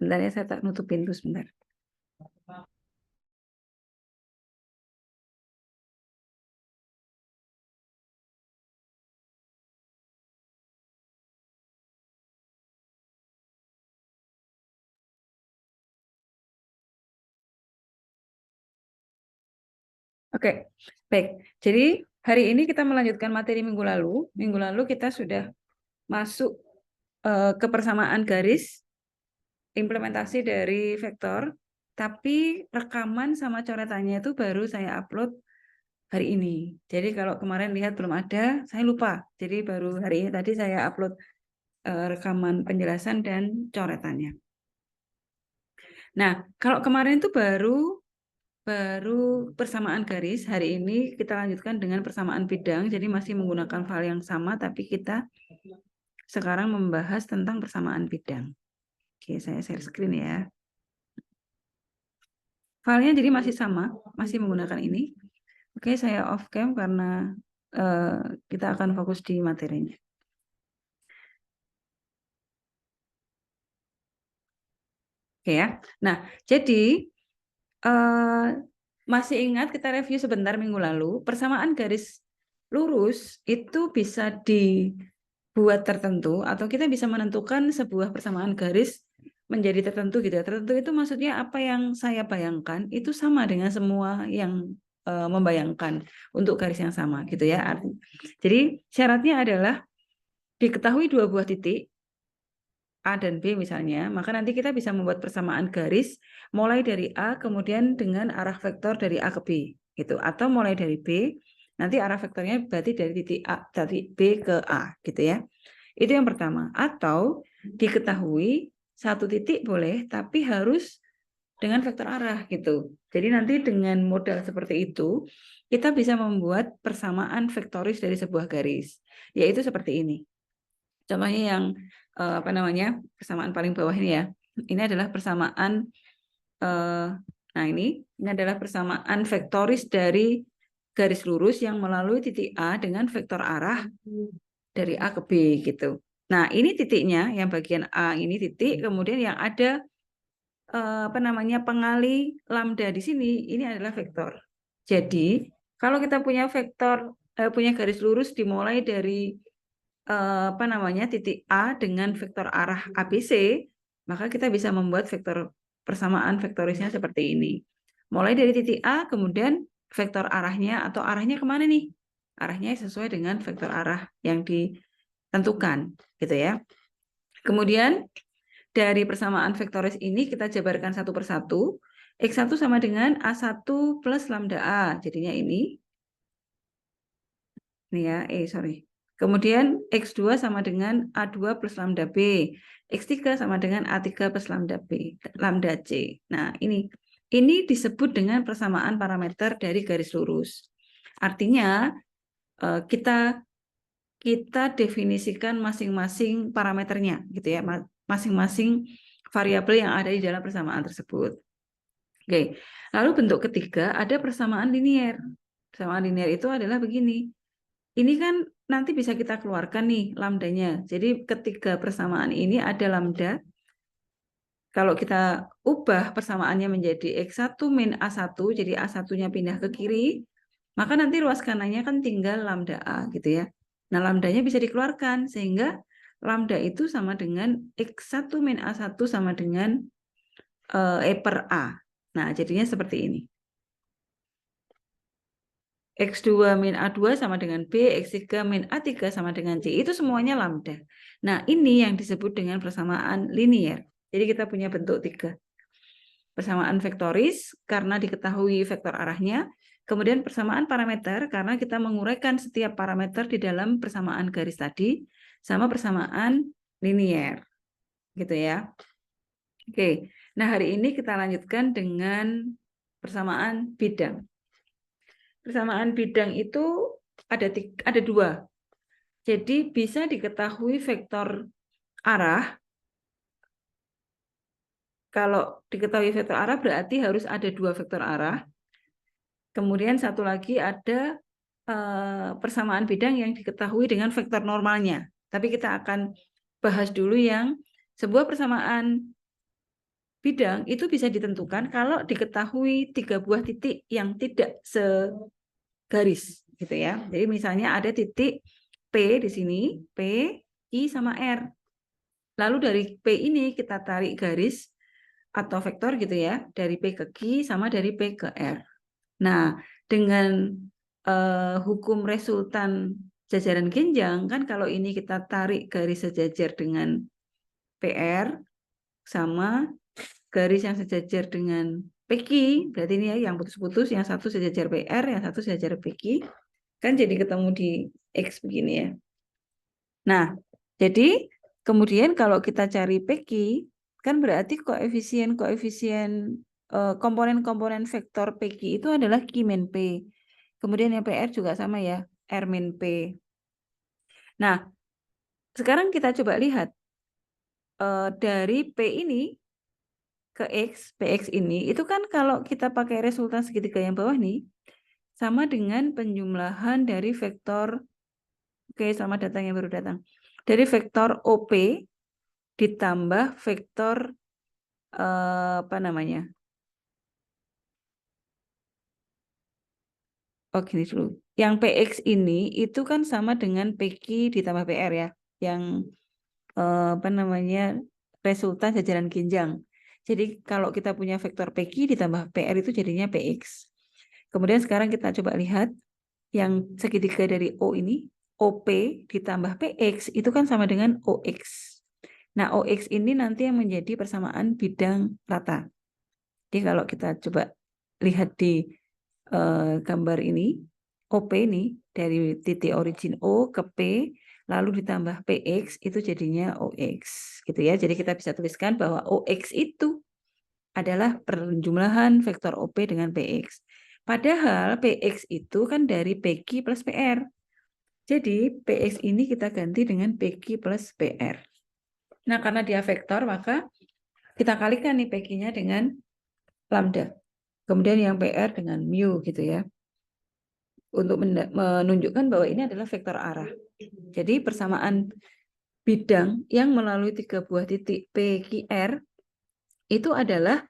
Sebentar ya, saya tak nutup pintu sebentar. Oke, baik. Jadi hari ini kita melanjutkan materi minggu lalu. Minggu lalu kita sudah masuk ke persamaan garis, implementasi dari vektor, tapi rekaman sama coretannya itu baru saya upload hari ini. Jadi kalau kemarin lihat belum ada, saya lupa. Jadi baru hari ini tadi saya upload rekaman penjelasan dan coretannya. Nah, kalau kemarin itu baru persamaan garis. Hari ini kita lanjutkan dengan persamaan bidang, jadi masih menggunakan file yang sama, tapi kita sekarang membahas tentang persamaan bidang. Oke, saya share screen ya. Filenya jadi masih sama, masih menggunakan ini. Oke, saya off cam karena kita akan fokus di materinya. Oke ya. Nah, jadi masih ingat kita review sebentar minggu lalu, persamaan garis lurus itu bisa dibuat tertentu atau kita bisa menentukan sebuah persamaan garis menjadi tertentu gitu ya. Tertentu itu maksudnya apa yang saya bayangkan itu sama dengan semua yang membayangkan untuk garis yang sama gitu ya. Jadi syaratnya adalah diketahui dua buah titik A dan B misalnya, maka nanti kita bisa membuat persamaan garis mulai dari A kemudian dengan arah vektor dari A ke B gitu, atau mulai dari B nanti arah vektornya berarti dari titik A dari B ke A gitu ya. Itu yang pertama. Atau diketahui satu titik boleh tapi harus dengan vektor arah gitu. Jadi nanti dengan modal seperti itu kita bisa membuat persamaan vektoris dari sebuah garis, yaitu seperti ini. Contohnya yang apa namanya, persamaan paling bawah ini ya. Ini adalah persamaan nah ini adalah persamaan vektoris dari garis lurus yang melalui titik A dengan vektor arah dari A ke B gitu. Nah, ini titiknya yang bagian A ini titik, kemudian yang ada apa namanya, pengali lambda di sini ini adalah vektor. Jadi, kalau kita punya vektor punya garis lurus dimulai dari apa namanya, titik A dengan vektor arah ABC, maka kita bisa membuat vektor persamaan vektorisnya seperti ini. Mulai dari titik A, kemudian vektor arahnya atau arahnya kemana nih? Arahnya sesuai dengan vektor arah yang ditentukan, gitu ya. Kemudian dari persamaan vektoris ini kita jabarkan satu persatu. X1 sama dengan A1 plus lambda A. Jadinya ini. Ini ya, sorry. Kemudian X2 sama dengan A2 plus lambda B. X3 sama dengan A3 plus lambda B, lambda C. Nah, ini disebut dengan persamaan parameter dari garis lurus. Artinya, kita definisikan masing-masing parameternya, gitu ya, masing-masing variabel yang ada di dalam persamaan tersebut. Oke, lalu bentuk ketiga ada persamaan linier. Persamaan linier itu adalah begini. Ini kan nanti bisa kita keluarkan nih lambdanya. Jadi ketiga persamaan ini ada lambda. Kalau kita ubah persamaannya menjadi X1 min A1, jadi A1-nya pindah ke kiri, maka nanti ruas kanannya kan tinggal lambda A gitu ya. Nah, lambdanya bisa dikeluarkan sehingga lambda itu sama dengan X1 min A1 sama dengan E per A. Nah, jadinya seperti ini. X2 min A2 sama dengan B, X3 min A3 sama dengan C. Itu semuanya lambda. Nah, ini yang disebut dengan persamaan linier. Jadi kita punya bentuk tiga. Persamaan vektoris karena diketahui vektor arahnya. Kemudian persamaan parameter karena kita menguraikan setiap parameter di dalam persamaan garis tadi. Sama persamaan linier. Gitu ya. Oke, nah hari ini kita lanjutkan dengan persamaan bidang. Persamaan bidang itu ada dua. Jadi bisa diketahui vektor arah. Kalau diketahui vektor arah berarti harus ada dua vektor arah. Kemudian satu lagi ada persamaan bidang yang diketahui dengan vektor normalnya. Tapi kita akan bahas dulu yang sebuah persamaan bidang itu bisa ditentukan kalau diketahui 3 buah titik yang tidak segaris gitu ya. Jadi misalnya ada titik P di sini, P, I sama R. Lalu dari P ini kita tarik garis atau vektor gitu ya, dari P ke Q sama dari P ke R. Nah, dengan hukum resultan jajaran genjang kan kalau ini kita tarik garis sejajar dengan PR sama garis yang sejajar dengan PQ, berarti ini ya yang putus-putus, yang satu sejajar PR, yang satu sejajar PQ, kan jadi ketemu di X begini ya. Nah, jadi kemudian kalau kita cari PQ, kan berarti koefisien komponen-komponen vektor PQ itu adalah Q min P. Kemudian yang PR juga sama ya, R min P. Nah, sekarang kita coba lihat dari P ini ke X, PX ini, itu kan kalau kita pakai resultan segitiga yang bawah nih, sama dengan penjumlahan dari vektor, oke selamat datang yang baru datang, dari vektor OP ditambah vektor, apa namanya, oh gini dulu, yang PX ini itu kan sama dengan PQ ditambah PR ya, yang apa namanya, resultan jajaran genjang. Jadi kalau kita punya vektor PQ ditambah PR itu jadinya PX. Kemudian sekarang kita coba lihat yang segitiga dari O ini, OP ditambah PX itu kan sama dengan OX. Nah, OX ini nanti yang menjadi persamaan bidang rata. Jadi kalau kita coba lihat di gambar ini, OP ini dari titik origin O ke P, lalu ditambah PX itu jadinya OX. Gitu ya. Jadi kita bisa tuliskan bahwa OX itu adalah perjumlahan vektor OP dengan PX. Padahal PX itu kan dari PQ plus PR. Jadi PX ini kita ganti dengan PQ plus PR. Nah, karena dia vektor, maka kita kalikan nih PQ-nya dengan lambda. Kemudian yang PR dengan mu gitu ya. Untuk menunjukkan bahwa ini adalah vektor arah. Jadi persamaan bidang yang melalui 3 buah titik P, Q, R itu adalah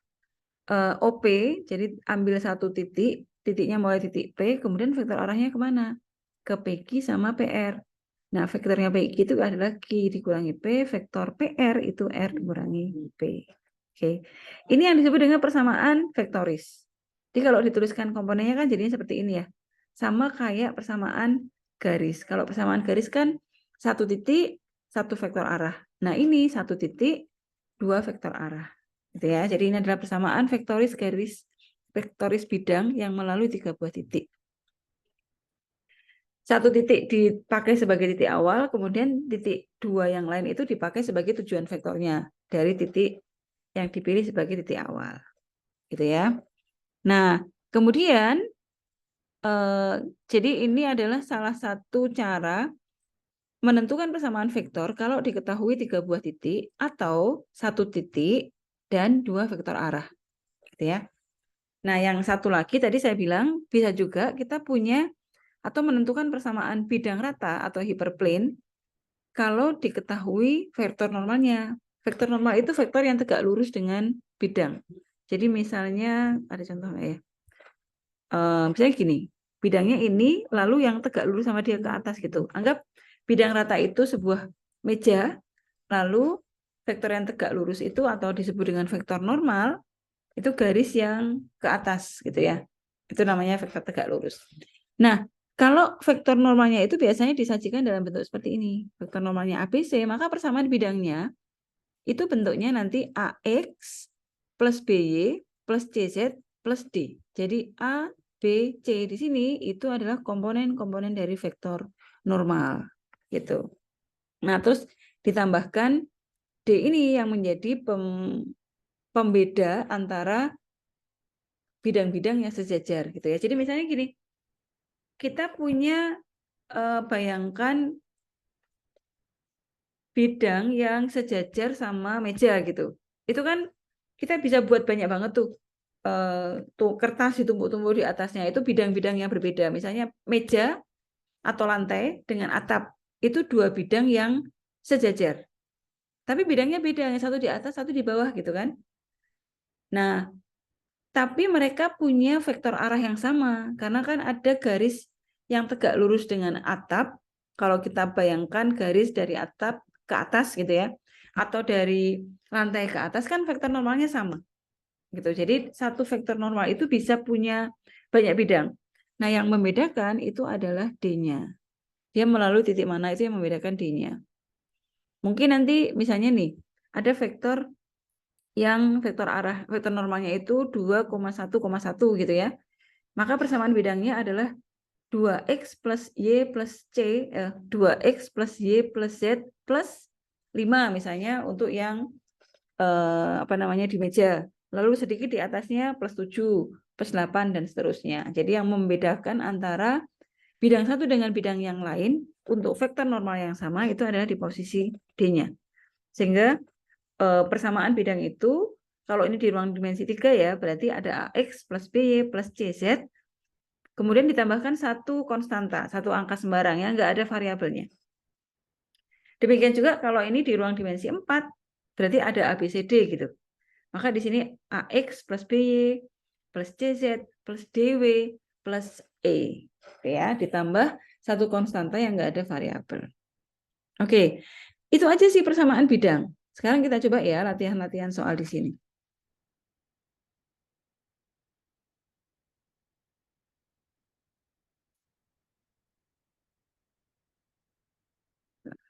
OP, jadi ambil satu titik, titiknya mulai titik P, kemudian vektor arahnya kemana? Ke PQ sama PR. Nah, vektornya PQ itu adalah Q dikurangi P, vektor PR itu R dikurangi P. Oke. Ini yang disebut dengan persamaan vektoris. Jadi kalau dituliskan komponennya kan jadinya seperti ini ya. Sama kayak persamaan garis. Kalau persamaan garis kan satu titik, satu vektor arah. Nah, ini satu titik, dua vektor arah. Gitu ya. Jadi ini adalah persamaan vektoris garis, vektoris bidang yang melalui 3 buah titik. Satu titik dipakai sebagai titik awal, kemudian titik 2 yang lain itu dipakai sebagai tujuan vektornya dari titik yang dipilih sebagai titik awal. Gitu ya. Nah, kemudian jadi ini adalah salah satu cara menentukan persamaan vektor kalau diketahui 3 buah titik atau satu titik dan 2 vektor arah. Gitu ya. Nah, yang satu lagi tadi saya bilang bisa juga kita punya atau menentukan persamaan bidang rata atau hiperplane kalau diketahui vektor normalnya. Vektor normal itu vektor yang tegak lurus dengan bidang. Jadi misalnya ada contoh nggak ya? Misalnya gini, bidangnya ini lalu yang tegak lurus sama dia ke atas gitu. Anggap bidang rata itu sebuah meja, lalu vektor yang tegak lurus itu atau disebut dengan vektor normal itu garis yang ke atas gitu ya. Itu namanya vektor tegak lurus. Nah, kalau vektor normalnya itu biasanya disajikan dalam bentuk seperti ini. Vektor normalnya ABC, maka persamaan bidangnya itu bentuknya nanti AX plus BY plus CZ plus D. Jadi A, B, C di sini itu adalah komponen-komponen dari vektor normal. Gitu. Nah, terus ditambahkan D ini yang menjadi pembeda antara bidang-bidang yang sejajar gitu ya. Jadi misalnya gini, kita punya bayangkan bidang yang sejajar sama meja gitu. Itu kan kita bisa buat banyak banget tuh kertas ditumpuk-tumpuk di atasnya. Itu bidang-bidang yang berbeda. Misalnya meja atau lantai dengan atap. Itu 2 bidang yang sejajar. Tapi bidangnya beda, yang satu di atas, satu di bawah gitu kan. Nah, tapi mereka punya vektor arah yang sama, karena kan ada garis yang tegak lurus dengan atap. Kalau kita bayangkan garis dari atap ke atas gitu ya, atau dari lantai ke atas kan vektor normalnya sama. Gitu. Jadi satu vektor normal itu bisa punya banyak bidang. Nah, yang membedakan itu adalah D-nya. Dia melalui titik mana itu yang membedakan D-nya. Mungkin nanti misalnya nih, ada vektor yang vektor arah, vektor normalnya itu 2,1,1 gitu ya. Maka persamaan bidangnya adalah 2x plus y plus c, 2x plus y plus z plus 5 misalnya untuk yang apa namanya di meja. Lalu sedikit di atasnya plus 7, plus 8 dan seterusnya. Jadi yang membedakan antara bidang satu dengan bidang yang lain untuk vektor normal yang sama itu adalah di posisi D-nya. Sehingga persamaan bidang itu kalau ini di ruang dimensi 3 ya, berarti ada AX plus BY plus CZ, kemudian ditambahkan satu konstanta, satu angka sembarang yang nggak ada variabelnya. Demikian juga kalau ini di ruang dimensi 4, berarti ada ABCD gitu. Maka di sini AX plus BY plus CZ plus DW plus E. Ya, ditambah satu konstanta yang nggak ada variabel. Oke, itu aja sih persamaan bidang. Sekarang kita coba ya latihan-latihan soal di sini.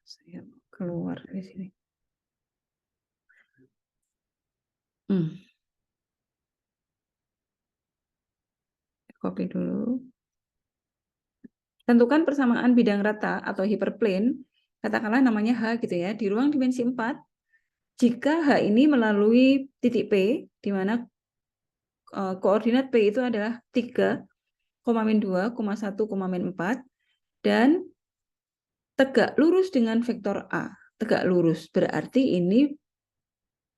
Saya keluar dari sini. Copy dulu. Tentukan persamaan bidang rata atau hiperplane, katakanlah namanya H gitu ya, di ruang dimensi 4, jika H ini melalui titik P, di mana koordinat P itu adalah 3, 2, 1, 4, dan tegak lurus dengan vektor A. Tegak lurus berarti ini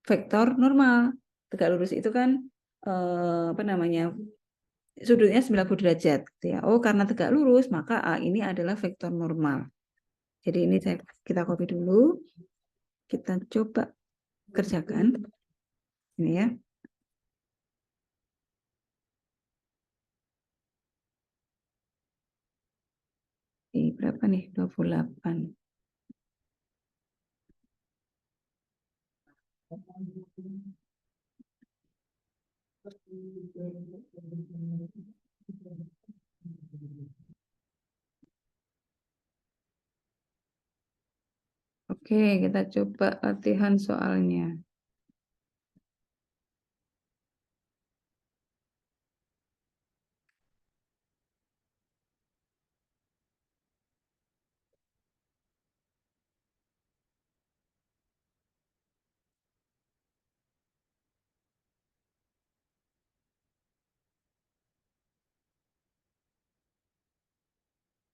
vektor normal. Tegak lurus itu kan apa namanya? Sudutnya 90 derajat gitu ya. Oh, karena tegak lurus, maka A ini adalah vektor normal. Jadi ini kita copy dulu. Kita coba kerjakan. Ini ya. Ini berapa nih? 28. Oke, kita coba latihan soalnya.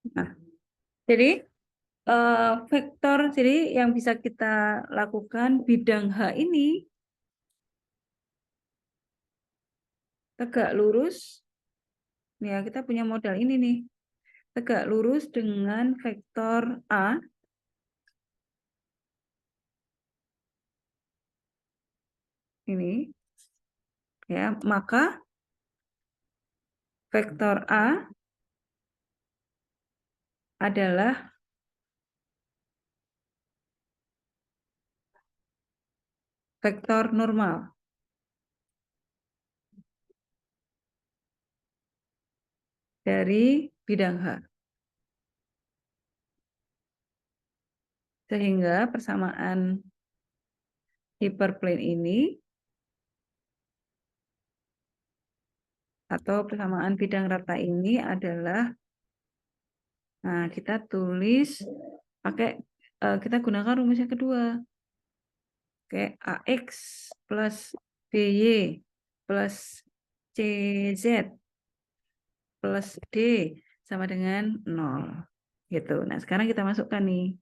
Nah, jadi vektor jadi yang bisa kita lakukan bidang H ini tegak lurus. Ya, kita punya modal ini nih. Tegak lurus dengan vektor A ini. Ya, maka vektor A adalah vektor normal dari bidang H. Sehingga persamaan hiperplane ini atau persamaan bidang rata ini adalah, nah kita tulis pakai, kita gunakan rumus yang kedua. Oke, AX plus BY plus CZ plus D sama dengan 0. Gitu. Nah, sekarang kita masukkan nih.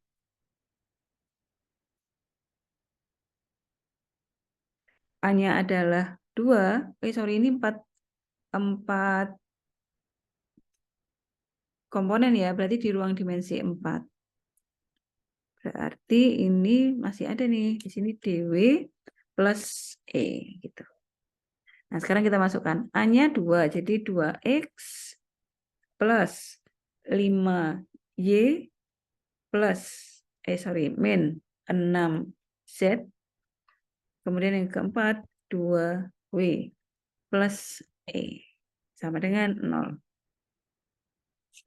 A-nya adalah 2, ini 4 komponen ya, berarti di ruang dimensi 4. Berarti ini masih ada nih, di sini DW plus E gitu. Nah, sekarang kita masukkan. A-nya 2, jadi 2X plus 5Y plus, min 6Z. Kemudian yang keempat, 2W plus E. Sama dengan 0.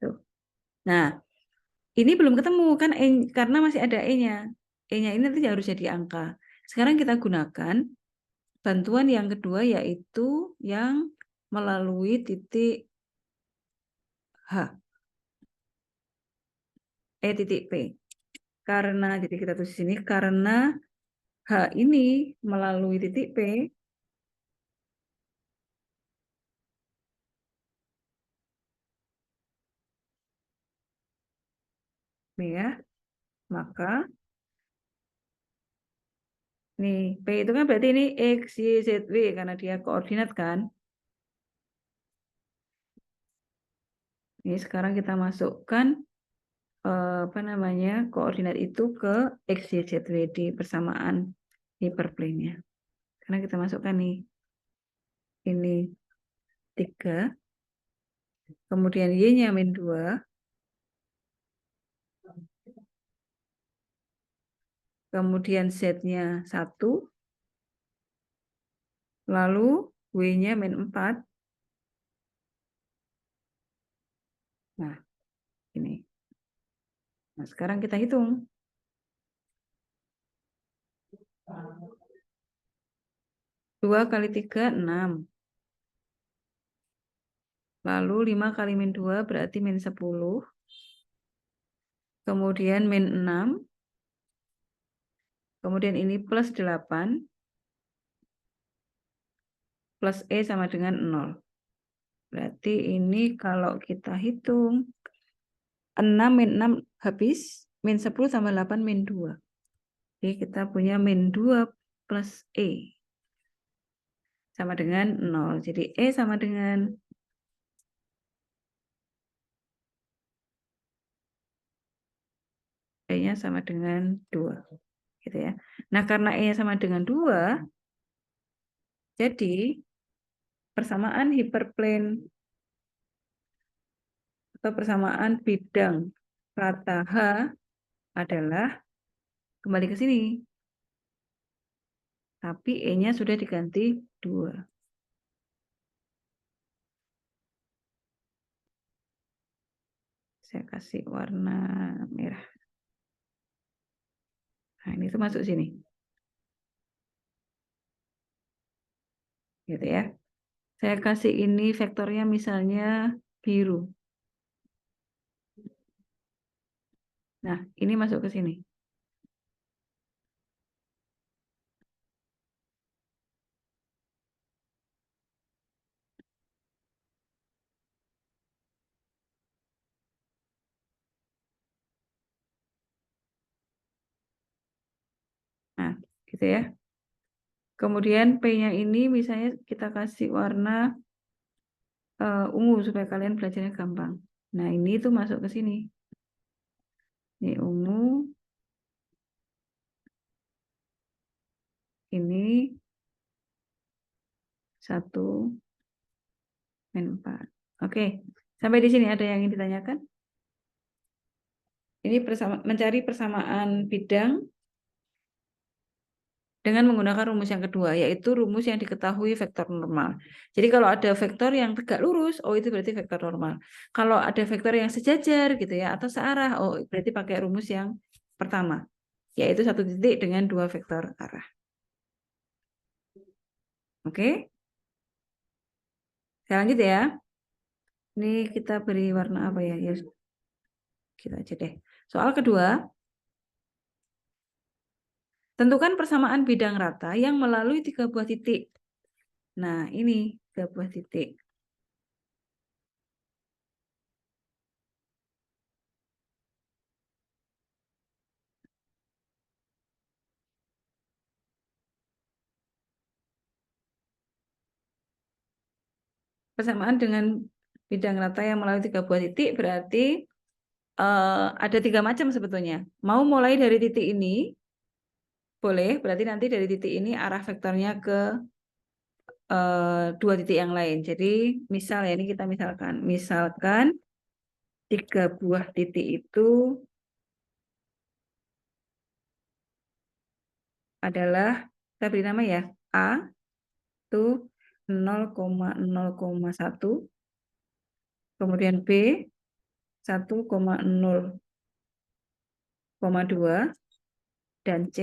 Tuh. Nah, ini belum ketemu kan karena masih ada E-nya. E-nya ini nanti harus jadi angka. Sekarang kita gunakan bantuan yang kedua, yaitu yang melalui titik H. Titik P. Karena, jadi kita tulis sini, karena H ini melalui titik P, ya, maka nih, P itu kan berarti ini X, Y, Z, W, karena dia koordinat kan. Ini sekarang kita masukkan koordinat itu ke X, Y, Z, W di persamaan hiperplane-nya. Karena kita masukkan nih, ini 3, kemudian Y-nya min 2, kemudian Z-nya 1, lalu W-nya min 4. Nah, ini. Nah, sekarang kita hitung. 2 kali 3, 6. Lalu 5 kali min 2 berarti min 10. Kemudian min 6. Kemudian ini plus 8. Plus E sama dengan 0. Berarti ini kalau kita hitung, 6 min 6 habis, min 10 tambah 8 min 2. Jadi kita punya min 2 plus E sama dengan 0. Jadi E sama dengan E-nya sama dengan 2. Gitu ya. Nah, karena E-nya sama dengan 2, jadi persamaan hiperplane atau persamaan bidang rata H adalah kembali ke sini. Tapi E-nya sudah diganti 2. Saya kasih warna merah. Nah, ini tuh masuk sini. Gitu ya. Saya kasih ini vektornya misalnya biru. Nah, ini masuk ke sini. Nah, gitu ya. Kemudian P-nya ini misalnya kita kasih warna ungu supaya kalian belajarnya gampang. Nah, ini tuh masuk ke sini. Ini ungu. Ini 1 min 4. Oke, sampai di sini ada yang ingin ditanyakan? Ini mencari persamaan bidang dengan menggunakan rumus yang kedua, yaitu rumus yang diketahui vektor normal. Jadi kalau ada vektor yang tegak lurus, oh itu berarti vektor normal. Kalau ada vektor yang sejajar gitu ya, atau searah, oh berarti pakai rumus yang pertama, yaitu satu titik dengan 2 vektor arah. Oke? Saya lanjut ya. Ini kita beri warna apa ya? Ya, kita aja deh. Soal kedua, tentukan persamaan bidang rata yang melalui 3 buah titik. Nah, ini 3 buah titik. Persamaan dengan bidang rata yang melalui 3 buah titik berarti ada 3 macam sebetulnya. Mau mulai dari titik ini, boleh, berarti nanti dari titik ini arah vektornya ke dua titik yang lain. Jadi misal ya, ini kita misalkan 3 buah titik itu adalah, kita beri nama ya, A itu 0,0,1, kemudian B 1,0,2, dan C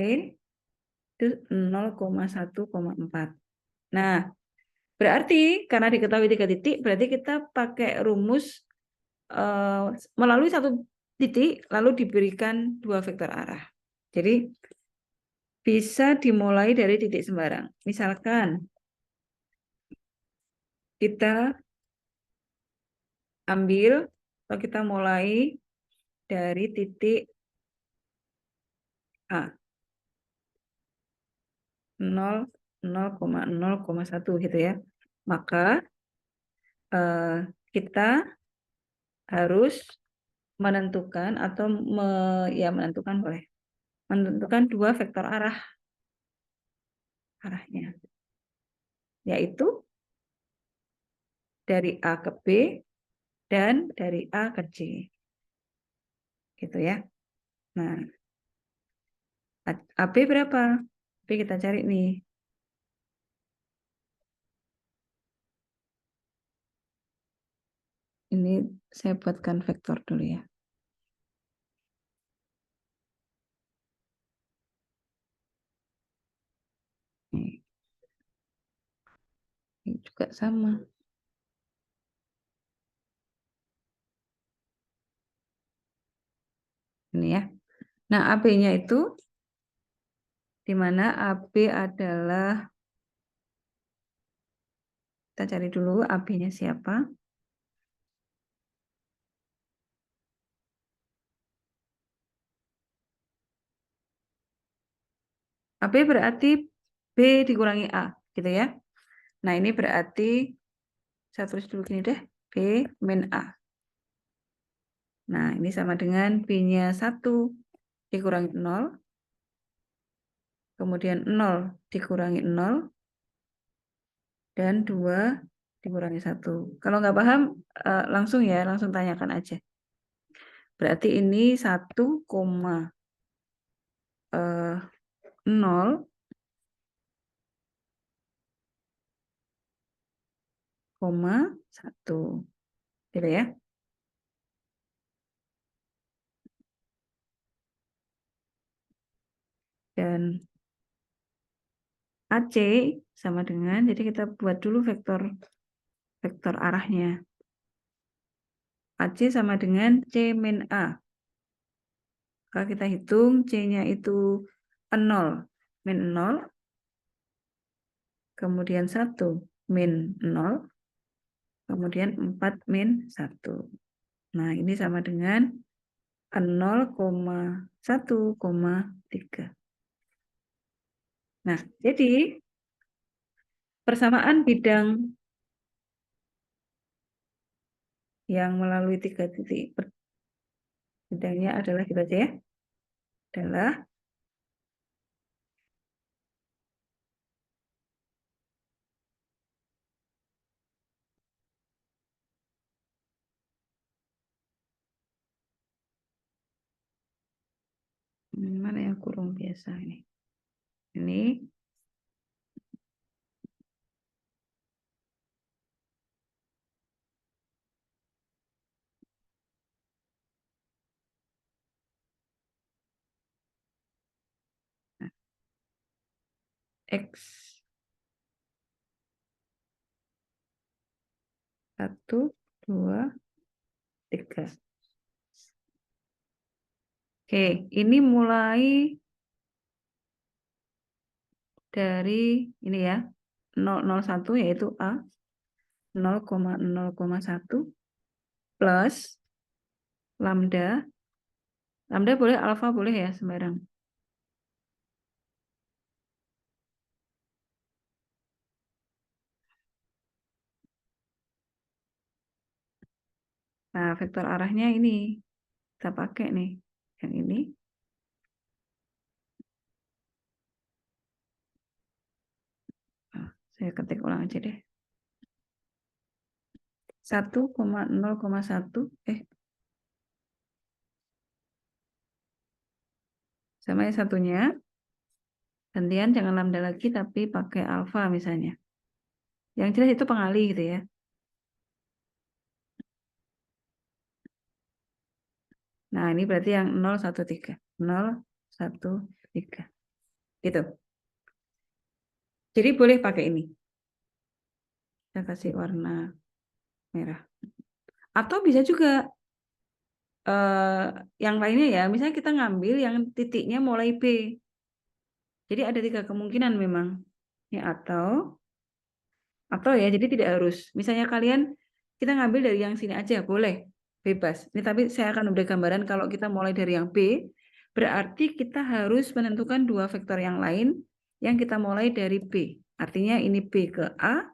itu 0,1,4. Nah, berarti karena diketahui 3 titik, berarti kita pakai rumus melalui 1 titik lalu diberikan 2 vektor arah. Jadi bisa dimulai dari titik sembarang. Misalkan kita ambil atau kita mulai dari titik A 0,0,1 gitu ya. Maka kita harus menentukan atau menentukan boleh. Menentukan 2 vektor arahnya. Yaitu dari A ke B dan dari A ke C. Gitu ya. Nah, AB berapa? AB kita cari nih. Ini saya buatkan vektor dulu ya. Ini juga sama. Ini ya. Nah, AB-nya itu di mana AB adalah, kita cari dulu AB-nya siapa. AB berarti B dikurangi A, gitu ya. Nah, ini berarti saya tulis dulu gini deh, B min A. Nah, ini sama dengan B-nya 1 dikurangi 0, kemudian 0 dikurangi 0, dan 2 dikurangi 1. Kalau nggak paham, langsung ya, langsung tanyakan aja. Berarti ini 1,0,1. Gitu ya. Dan AC sama dengan, jadi kita buat dulu vektor arahnya. AC sama dengan C min A. Kalau kita hitung C-nya itu 0 min 0, kemudian 1 min 0, kemudian 4 min 1. Nah, ini sama dengan 0,1,3. Nah, jadi persamaan bidang yang melalui 3 titik bidangnya adalah, kita aja ya, adalah mana yang kurung biasa ini. Ini X 1, 2, 3. Oke, ini mulai dari ini ya, 0,01 yaitu A, 0,0,1 plus lambda. Lambda boleh, alfa boleh ya, sembarang. Nah, vektor arahnya ini kita pakai nih, yang ini. Saya ketik ulang aja deh. 1,0,1 sama yang satunya. Gantian jangan lambda lagi tapi pakai alfa misalnya. Yang jelas itu pengali gitu ya. Nah, ini berarti yang 013. 013. Gitu. Jadi boleh pakai ini. Saya kasih warna merah. Atau bisa juga yang lainnya ya. Misalnya kita ngambil yang titiknya mulai B. Jadi ada 3 kemungkinan memang. Ya, atau ya, jadi tidak harus. Misalnya kalian, kita ngambil dari yang sini aja, boleh. Bebas. Ini tapi saya akan udah gambaran kalau kita mulai dari yang B, berarti kita harus menentukan 2 vektor yang lain yang kita mulai dari B. Artinya ini B ke A,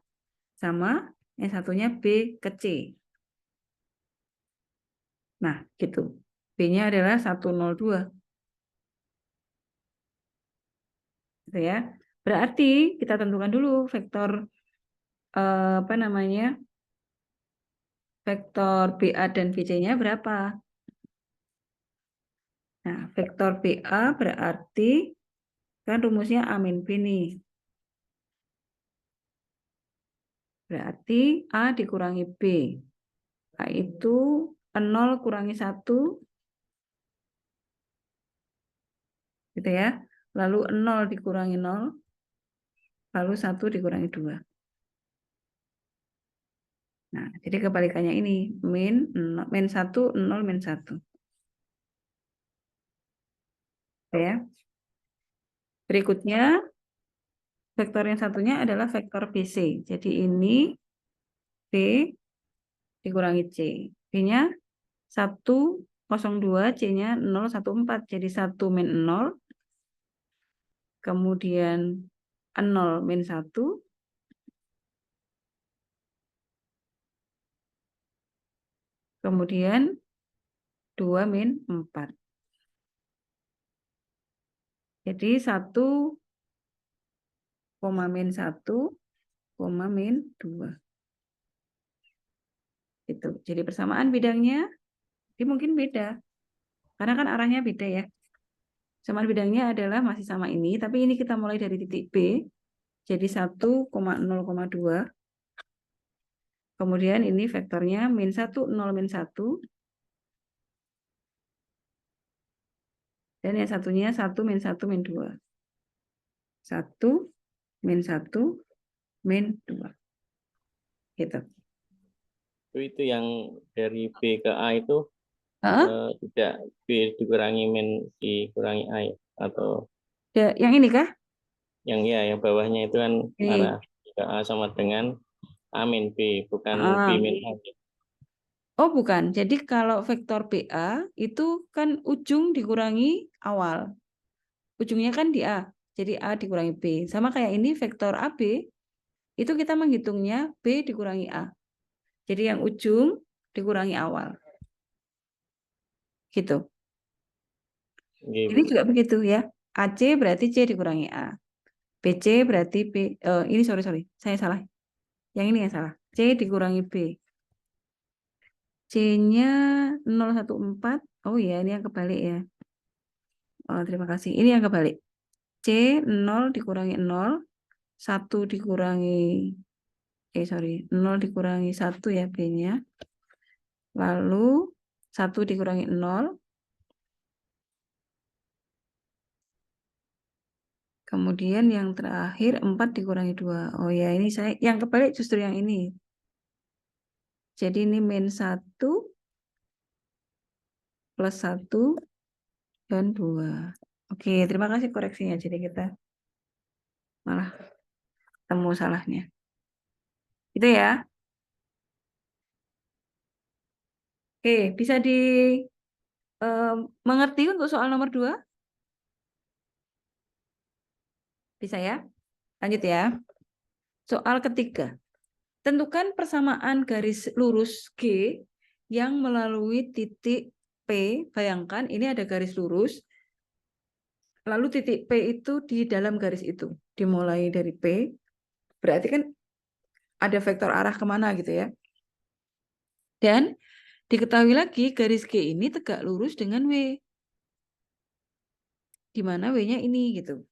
sama yang satunya B ke C. Nah, gitu. B-nya adalah 102. Gitu ya. Berarti kita tentukan dulu vektor apa namanya? Vektor BA dan VC-nya berapa? Nah, vektor BA berarti kan rumusnya A min B nih. Berarti A dikurangi B. A itu 0 kurangi 1. Gitu ya. Lalu 0 dikurangi 0. Lalu 1 dikurangi 2. Nah, jadi kebalikannya ini. Min 1, 0, min 1. Ya. Berikutnya, vektor yang satunya adalah vektor BC. Jadi ini B dikurangi C. B-nya 102, C-nya 014. Jadi 1 min 0, kemudian 0 min 1, kemudian 2 min 4. Jadi 1, min 1, min 2. Itu. Jadi persamaan bidangnya ini mungkin beda. Karena kan arahnya beda ya. Persamaan bidangnya adalah masih sama ini, tapi ini kita mulai dari titik B. Jadi 1,0,2. Kemudian ini vektornya min 1, 0, min 1. Dan yang satunya 1, min 1, min 2. 1, min 1, min 2. Gitu. Itu yang dari B ke A itu tidak B dikurangi min dikurangi A ya? Atau yang ini kah? yang bawahnya itu kan Ini. arah B ke A sama dengan A min B, bukan B min A. Oh bukan, jadi kalau vektor BA itu kan ujung dikurangi awal. Ujungnya kan di A, jadi A dikurangi B. Sama kayak ini vektor AB, itu kita menghitungnya B dikurangi A. Jadi yang ujung dikurangi awal. Gitu. Gitu. Ini juga begitu ya. AC berarti C dikurangi A. BC berarti B, ini sorry, saya salah. Yang ini yang salah. C dikurangi B. C-nya 014. Oh iya, ini yang kebalik ya. Oh, terima kasih. Ini yang kebalik. C 0 dikurangi 0, 1 dikurangi 0 dikurangi 1 ya B-nya. Lalu 1 dikurangi 0. Kemudian yang terakhir 4 dikurangi 2. Oh ya, ini saya yang kebalik justru yang ini. Jadi ini min 1 plus 1 dan 2. Oke, terima kasih koreksinya. Jadi kita malah temu salahnya. Itu ya. Oke, bisa mengerti untuk soal nomor 2? Bisa ya? Lanjut ya. Soal ketiga. Tentukan persamaan garis lurus G yang melalui titik P. Bayangkan ini ada garis lurus. Lalu titik P itu di dalam garis itu. Dimulai dari P. Berarti kan ada vektor arah kemana gitu ya. Dan diketahui lagi garis G ini tegak lurus dengan W. Di mana W-nya ini gitu.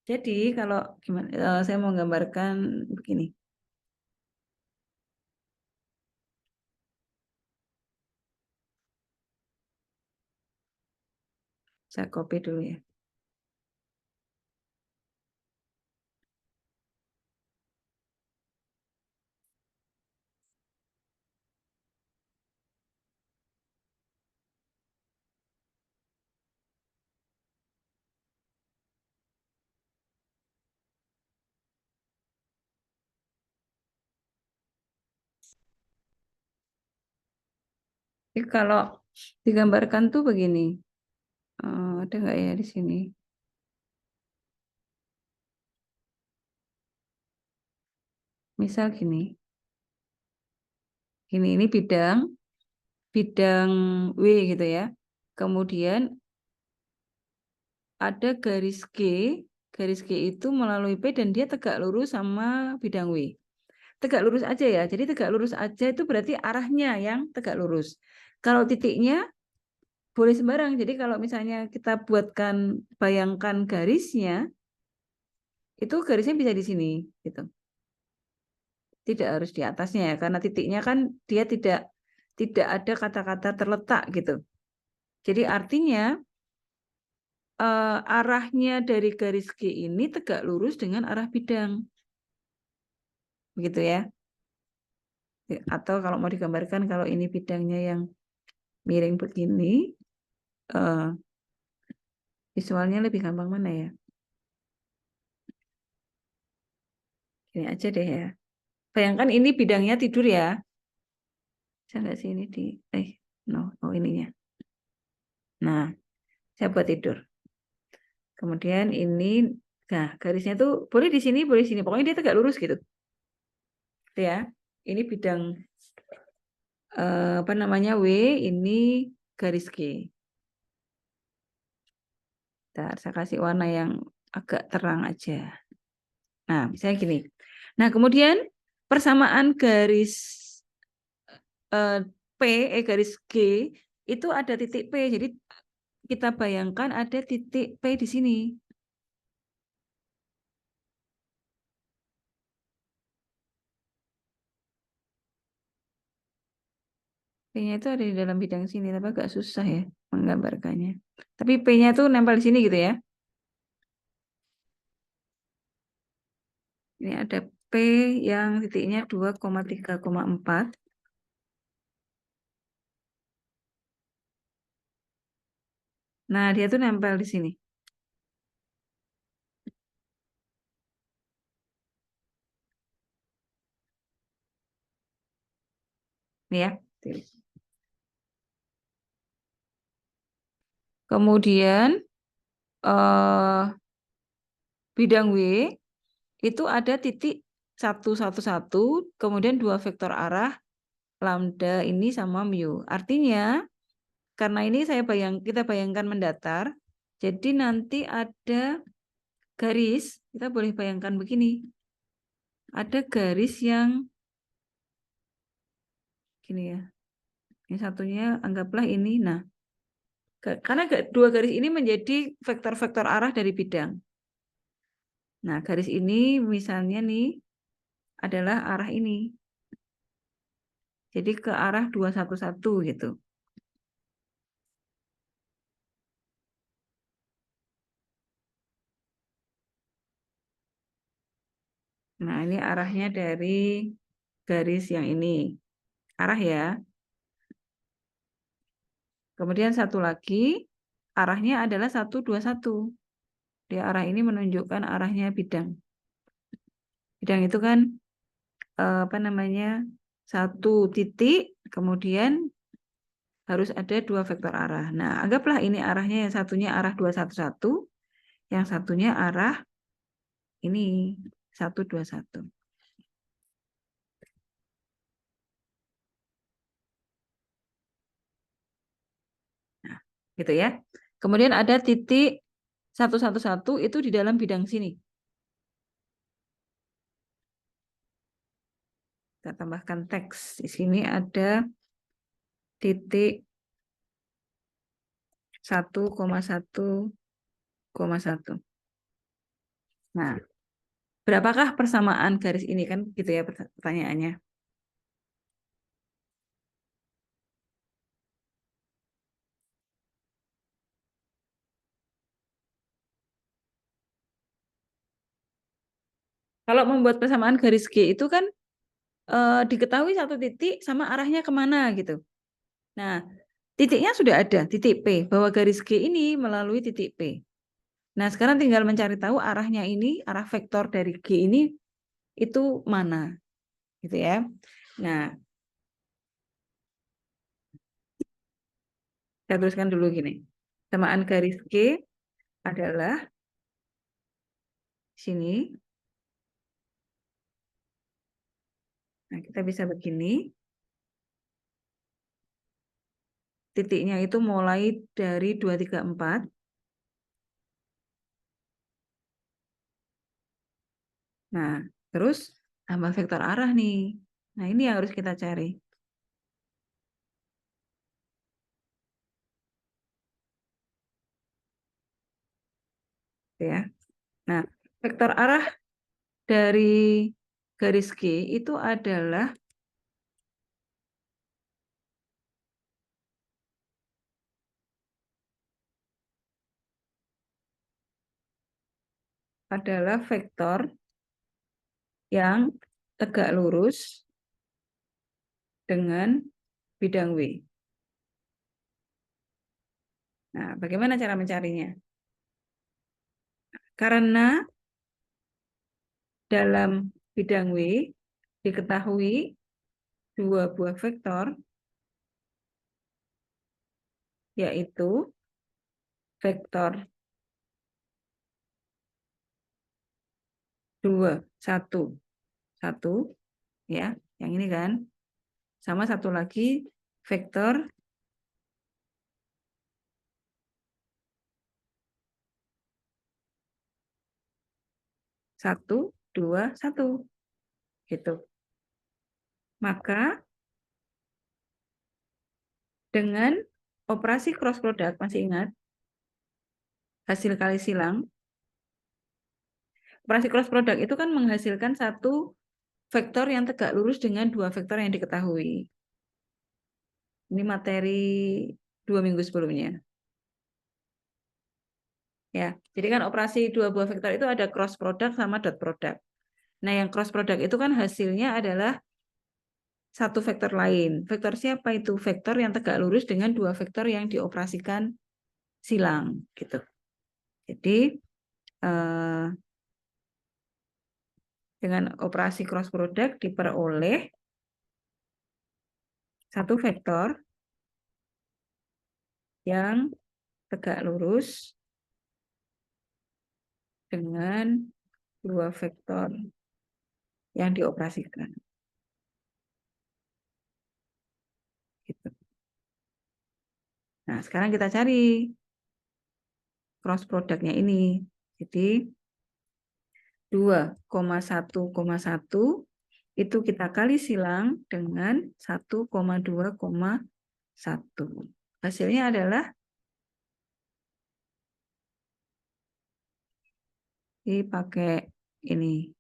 Jadi kalau gimana, saya mau gambarkan begini. Saya copy dulu ya. Jadi kalau digambarkan tuh begini. Ada nggak ya di sini? Misal gini. Ini bidang W gitu ya. Kemudian ada garis G itu melalui P dan dia tegak lurus sama bidang W. Tegak lurus aja ya. Jadi tegak lurus aja itu berarti arahnya yang tegak lurus. Kalau titiknya boleh sembarang. Jadi kalau misalnya kita buatkan, bayangkan garisnya, itu garisnya bisa di sini gitu. Tidak harus di atasnya ya, karena titiknya kan dia tidak ada kata-kata terletak gitu. Jadi artinya arahnya dari garis G ini tegak lurus dengan arah bidang. Begitu ya. Atau kalau mau digambarkan, kalau ini bidangnya yang miring begini, visualnya lebih gampang mana ya? Ini aja deh ya. Bayangkan ini bidangnya tidur ya. Bisa nggak sih ini no, oh ininya. Nah, saya buat tidur. Kemudian ini, nah garisnya tuh boleh di sini, boleh di sini. Pokoknya dia tegak lurus gitu. Gitu ya. Ini bidang apa namanya W, ini garis G. Bentar, saya kasih warna yang agak terang aja. Nah, misalnya gini. Nah, kemudian persamaan garis P, garis G, itu ada titik P. Jadi kita bayangkan ada titik P di sini. P-nya itu ada di dalam bidang sini, tapi agak susah ya menggambarkannya. Tapi P-nya itu nempel di sini gitu ya. Ini ada P yang titiknya 2,3,4. Nah, dia tuh nempel di sini. Nih ya. Kemudian bidang W itu ada titik 1, 1, 1, kemudian 2 vektor arah lambda ini sama mu. Artinya karena ini kita bayangkan mendatar, jadi nanti ada garis, kita boleh bayangkan begini. Ada garis yang gini ya. Yang satunya anggaplah ini. Nah, karena dua garis ini menjadi vektor-vektor arah dari bidang. Nah, garis ini misalnya nih adalah arah ini. Jadi ke arah 211 gitu. Nah, ini arahnya dari garis yang ini. Arah ya. Kemudian satu lagi, arahnya adalah 1, 2, 1. Di arah ini menunjukkan arahnya bidang. Bidang itu kan apa namanya, satu titik, kemudian harus ada 2 vektor arah. Nah, anggaplah ini arahnya, yang satunya arah 211, yang satunya arah ini 1, 2, 1. Nah, gitu ya. Kemudian ada titik 1, 1, 1 itu di dalam bidang sini. Kita tambahkan teks. Di sini ada titik 1,1,1. Nah, berapakah persamaan garis ini kan gitu ya pertanyaannya. Kalau membuat persamaan garis G itu kan diketahui satu titik sama arahnya kemana gitu. Nah, titiknya sudah ada, titik P, bahwa garis G ini melalui titik P. Nah, sekarang tinggal mencari tahu arahnya ini, arah vektor dari G ini itu mana, gitu ya. Nah, saya tuliskan dulu gini. Samaan garis G adalah sini. Nah, kita bisa begini. Titiknya itu mulai dari 2, 3, 4. Nah, terus tambah vektor arah nih. Nah, ini yang harus kita cari. Ya. Nah, vektor arah dari garis G itu adalah vektor yang tegak lurus dengan bidang W. Nah, bagaimana cara mencarinya? Karena dalam bidang W diketahui dua buah vektor, yaitu vektor 2, 1, 1, ya, yang ini kan, sama satu lagi vektor 1, 2, 1, gitu. Maka dengan operasi cross product, masih ingat hasil kali silang? Operasi cross product itu kan menghasilkan satu vektor yang tegak lurus dengan dua vektor yang diketahui. Ini materi 2 minggu sebelumnya. Ya, jadi kan operasi dua buah vektor itu ada cross product sama dot product. Nah, yang cross product itu kan hasilnya adalah satu vektor lain. Vektor siapa itu? Vektor yang tegak lurus dengan dua vektor yang dioperasikan silang, gitu. Jadi dengan operasi cross product diperoleh satu vektor yang tegak lurus dengan dua vektor yang dioperasikan. Gitu. Nah, sekarang kita cari cross productnya ini. Jadi 2,1,1 itu kita kali silang dengan 1,2,1. Hasilnya adalah dipakai ini.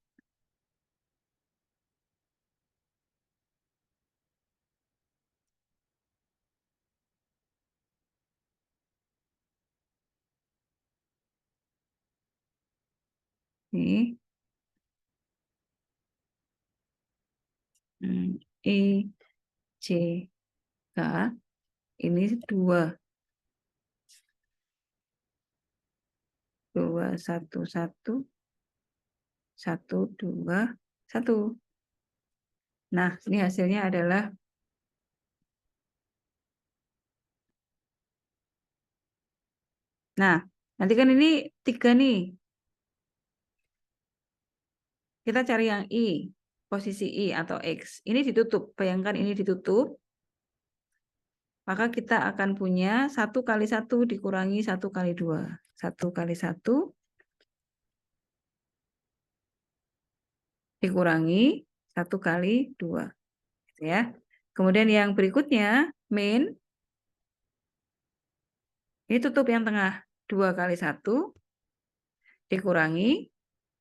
Ini E, C, K, ini 2, 2, 1, 1, 1, 2, 1. Nah, ini hasilnya adalah nah, nanti kan ini 3 nih. Kita cari yang I, posisi I atau X. Ini ditutup, bayangkan ini ditutup. Maka kita akan punya 1 kali 1 dikurangi 1 kali 2. 1 kali 1 dikurangi 1 kali 2. Gitu ya. Kemudian yang berikutnya, min. Ini tutup yang tengah. 2 kali 1 dikurangi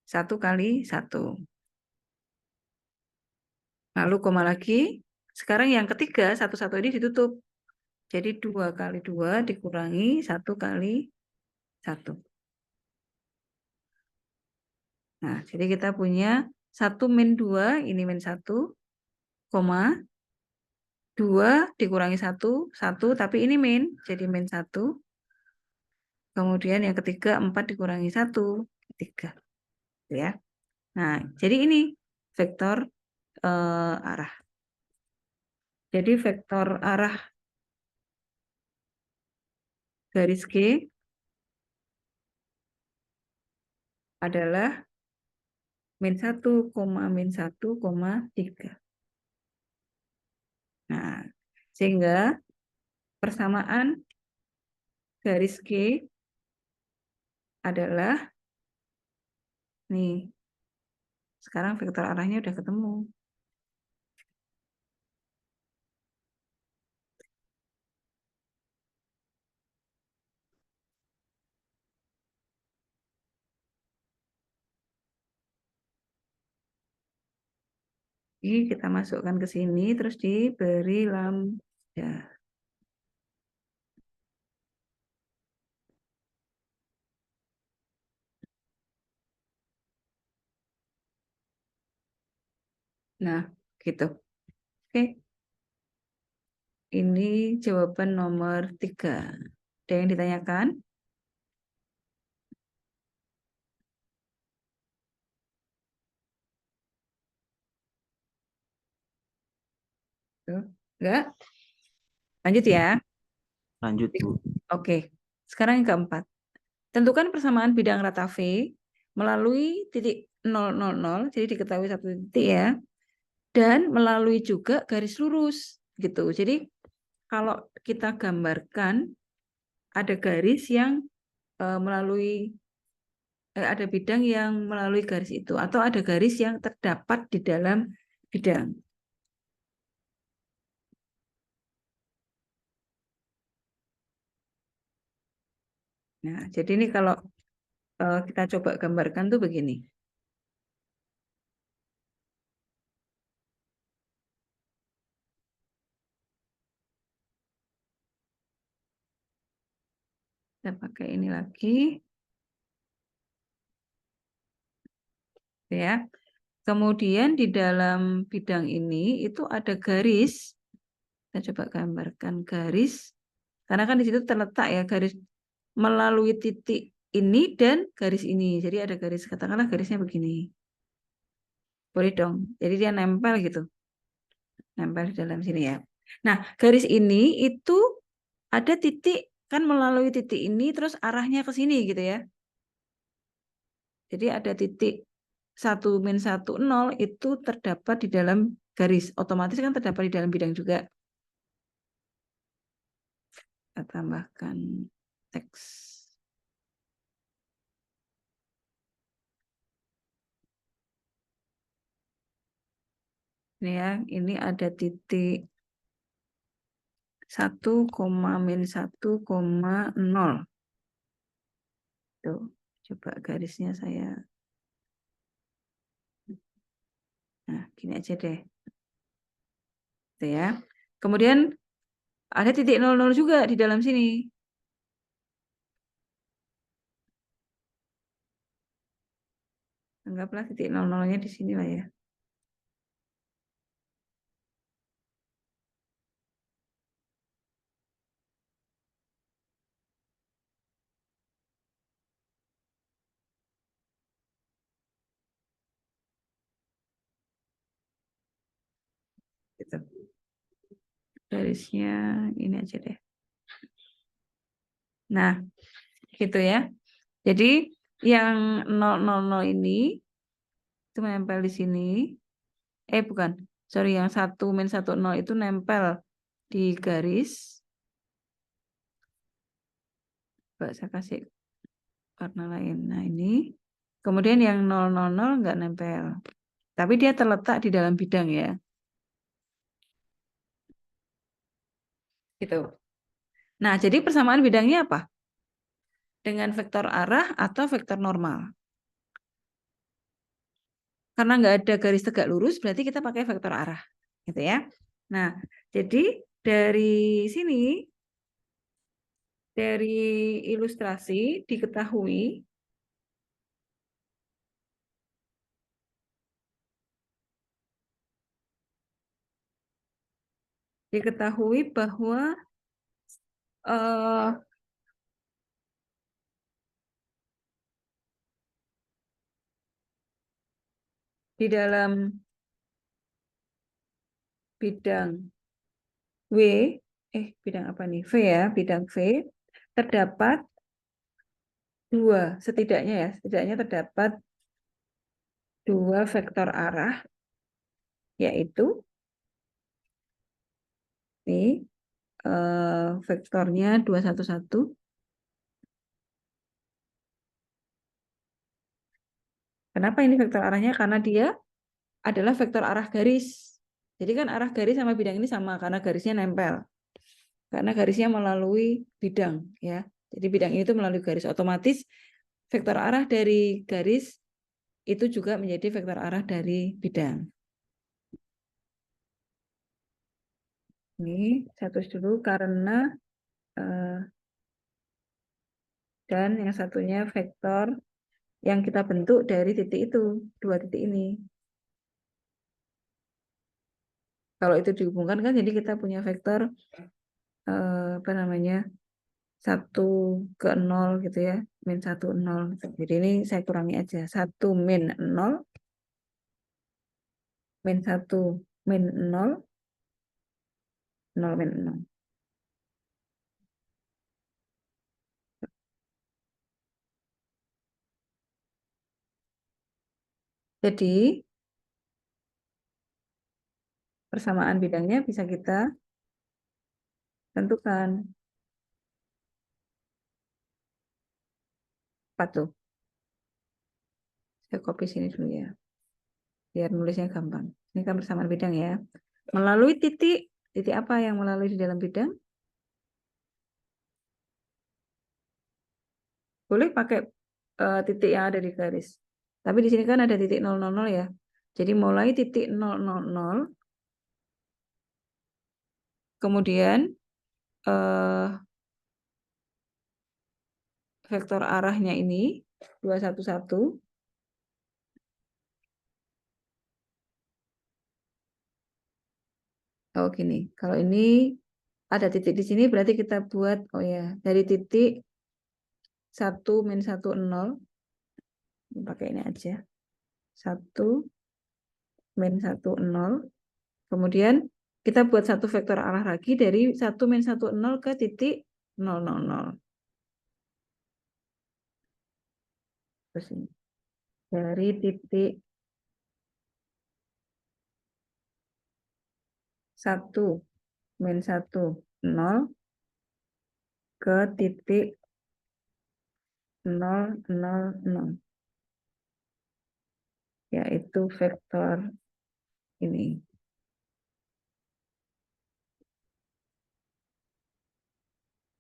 1 kali 1. Lalu koma lagi. Sekarang yang ketiga, 1 ini ditutup. Jadi 2 kali 2 dikurangi 1 kali 1. Nah, jadi kita punya 1 min 2, ini min 1, koma 2 dikurangi 1, 1, tapi ini min, jadi min 1. Kemudian yang ketiga 4 dikurangi 1, 3. Ya. Nah, jadi ini vektor arah. Jadi vektor arah garis G adalah min 1, min 1, 3. Nah, sehingga persamaan garis G adalah, nih, sekarang vektor arahnya udah ketemu. Ini kita masukkan ke sini, terus diberi lambda. Nah, gitu. Oke. Ini jawaban nomor 3. Ada yang ditanyakan? Tuh. Enggak? Lanjut ya. Lanjut, Bu. Oke. Sekarang yang keempat. Tentukan persamaan bidang rata V melalui titik 000, jadi diketahui 1 titik ya. Dan melalui juga garis lurus gitu. Jadi kalau kita gambarkan ada garis yang melalui ada bidang yang melalui garis itu, atau ada garis yang terdapat di dalam bidang. Nah, jadi ini kalau kita coba gambarkan tuh begini. Kita pakai ini lagi. Ya. Kemudian di dalam bidang ini itu ada garis. Kita coba gambarkan garis. Karena kan di situ terletak ya garis melalui titik ini dan garis ini. Jadi ada garis, katakanlah garisnya begini. Boleh dong. Jadi dia nempel gitu. Nempel di dalam sini ya. Nah, garis ini itu ada titik, kan melalui titik ini terus arahnya ke sini gitu ya. Jadi ada titik 1 min 1, 0 itu terdapat di dalam garis. Otomatis kan terdapat di dalam bidang juga. Kita tambahkan teks. Ini ya, ini ada titik 1, min 1, 0. Tuh, coba garisnya saya. Nah, gini aja deh. Tuh ya. Kemudian ada titik 00 juga di dalam sini. Anggaplah titik 00-nya di sini lah ya. Gitu. Garisnya ini aja deh. Nah, gitu ya. Jadi yang 000 ini itu menempel di sini. Bukan. Sorry, yang 1 min 1, 0 itu nempel di garis. Coba saya kasih warna lain. Nah, ini. Kemudian yang 000 nggak nempel. Tapi dia terletak di dalam bidang ya. Gitu. Nah, jadi persamaan bidangnya apa? Dengan vektor arah atau vektor normal. Karena nggak ada garis tegak lurus, berarti kita pakai vektor arah. Gitu ya. Nah, jadi dari sini, dari ilustrasi diketahui bahwa di dalam bidang W, bidang apa nih? V ya, bidang V, terdapat setidaknya terdapat dua vektor arah, yaitu ini vektornya 211. Kenapa ini vektor arahnya? Karena dia adalah vektor arah garis. Jadi kan arah garis sama bidang ini sama karena garisnya nempel. Karena garisnya melalui bidang ya. Jadi bidang ini itu melalui garis, otomatis vektor arah dari garis itu juga menjadi vektor arah dari bidang. Ini saya tulis dulu karena dan yang satunya vektor yang kita bentuk dari titik itu, dua titik ini. Kalau itu dihubungkan kan jadi kita punya vektor apa namanya 1 ke 0 gitu ya, min 1 0. Jadi ini saya kurangi aja, 1 min 0 min 1 min 0 0 min 0. Jadi persamaan bidangnya bisa kita tentukan. Apa tuh? Saya copy sini dulu ya, biar nulisnya gampang. Ini kan persamaan bidang ya. Melalui titik apa yang melalui di dalam bidang? Boleh pakai titik yang ada di garis. Tapi di sini kan ada titik 000 ya. Jadi mulai titik 000, kemudian vektor arahnya ini 211. Oh gini, kalau ini ada titik di sini berarti kita buat, oh ya, dari titik 1 min 1 0, pakai ini aja, 1 min 1 0, kemudian kita buat satu vektor arah lagi dari 1 min 1 0 ke titik 000. Terus ini, dari titik 1 min 1 0 ke titik 000, yaitu vektor ini.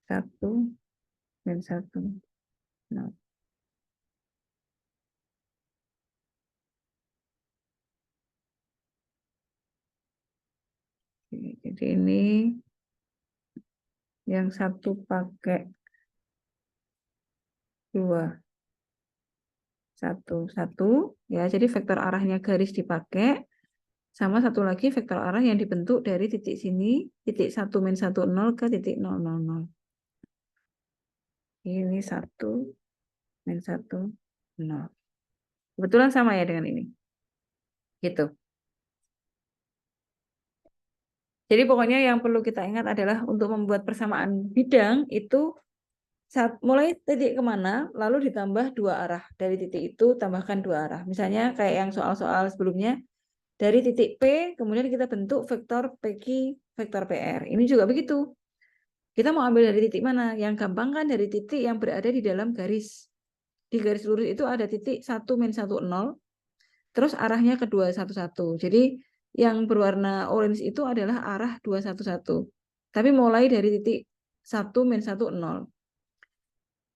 Satu min 1 0. Jadi ini yang satu pakai 2 1 1 ya, jadi vektor arahnya garis dipakai, sama satu lagi vektor arah yang dibentuk dari titik sini, titik 1 min 1 0 ke titik 000. Ini 1 min 1 0. Kebetulan sama ya dengan ini. Gitu. Jadi pokoknya yang perlu kita ingat adalah untuk membuat persamaan bidang itu mulai titik kemana, lalu ditambah dua arah. Dari titik itu tambahkan dua arah. Misalnya kayak yang soal-soal sebelumnya, dari titik P, kemudian kita bentuk vektor PQ, vektor PR. Ini juga begitu. Kita mau ambil dari titik mana? Yang gampang kan dari titik yang berada di dalam garis. Di garis lurus itu ada titik 1 min 1 0. terus arahnya ke 211. Jadi yang berwarna orange itu adalah arah 211. Tapi mulai dari titik 1 min 1 0.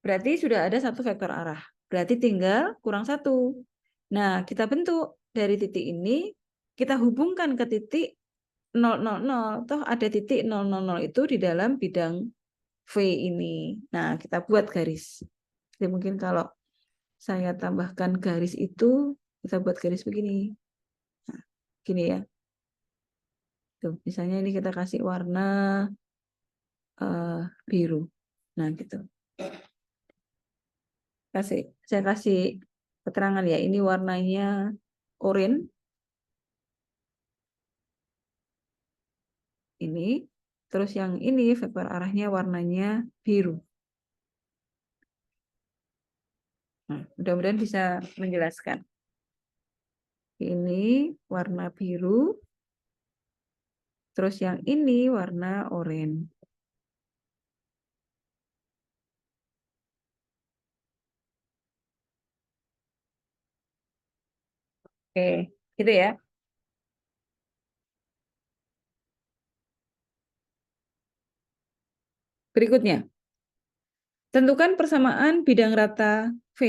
Berarti sudah ada satu vektor arah. Berarti tinggal kurang satu. Nah, kita bentuk dari titik ini, kita hubungkan ke titik 000. Toh ada titik 000 itu di dalam bidang V ini. Nah, kita buat garis. Jadi mungkin kalau saya tambahkan garis itu, kita buat garis begini. Nah, gini ya. Tuh, misalnya ini kita kasih warna biru. Nah, gitu. Saya kasih keterangan ya. Ini warnanya oranye. Ini. Terus yang ini vektor arahnya warnanya biru. Nah, mudah-mudahan bisa menjelaskan. Ini warna biru. Terus yang ini warna oranye. Oke, gitu ya. Berikutnya, tentukan persamaan bidang rata V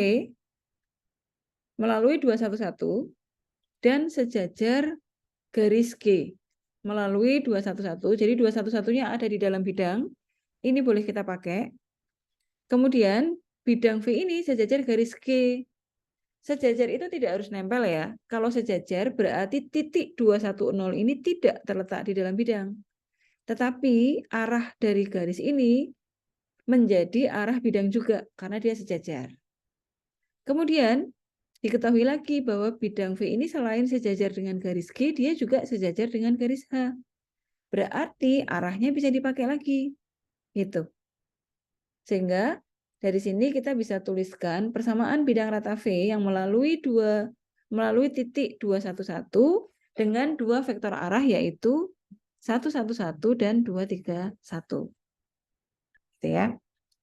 melalui 211 dan sejajar garis G melalui 211. Jadi 211-nya ada di dalam bidang. Ini boleh kita pakai. Kemudian bidang V ini sejajar garis G. Sejajar itu tidak harus nempel ya. Kalau sejajar berarti titik 210 ini tidak terletak di dalam bidang. Tetapi arah dari garis ini menjadi arah bidang juga karena dia sejajar. Kemudian diketahui lagi bahwa bidang V ini selain sejajar dengan garis G, dia juga sejajar dengan garis H. Berarti arahnya bisa dipakai lagi. Gitu. Sehingga dari sini kita bisa tuliskan persamaan bidang rata V yang melalui titik 211 dengan dua vektor arah yaitu 111 dan 231. Gitu ya.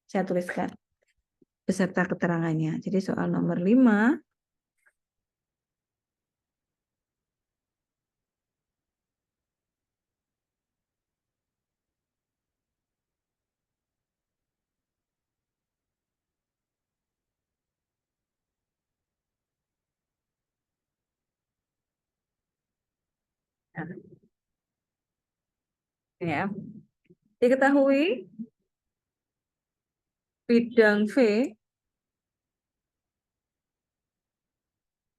Saya tuliskan beserta keterangannya. Jadi soal nomor 5. Ya. Diketahui bidang V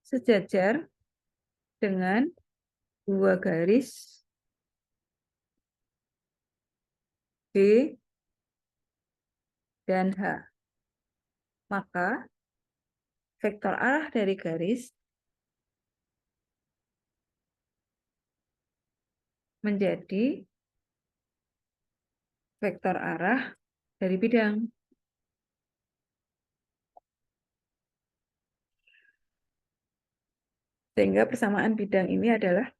sejajar dengan dua garis B dan H. Maka vektor arah dari garis menjadi vektor arah dari bidang. Sehingga persamaan bidang ini adalah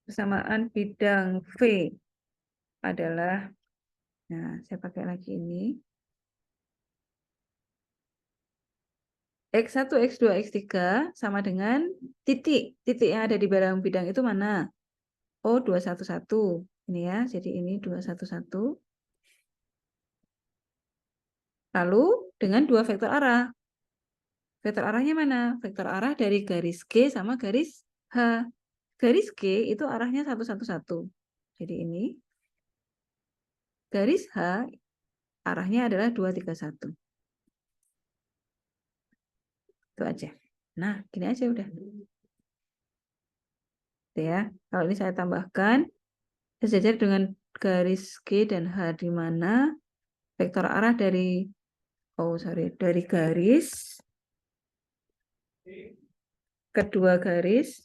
persamaan bidang V adalah, nah saya pakai lagi ini, X1, X2, X3 sama dengan titik. Titik yang ada di dalam bidang itu mana? Oh, 211. Ini ya, jadi ini 211. Lalu dengan dua vektor arah. Vektor arahnya mana? Vektor arah dari garis G sama garis H. Garis G itu arahnya 111. Jadi ini. Garis H arahnya adalah 231. Itu aja. Nah, gini aja udah. Gitu ya. Kalau ini saya tambahkan sejajar dengan garis G dan H di mana vektor arah dari dari garis kedua garis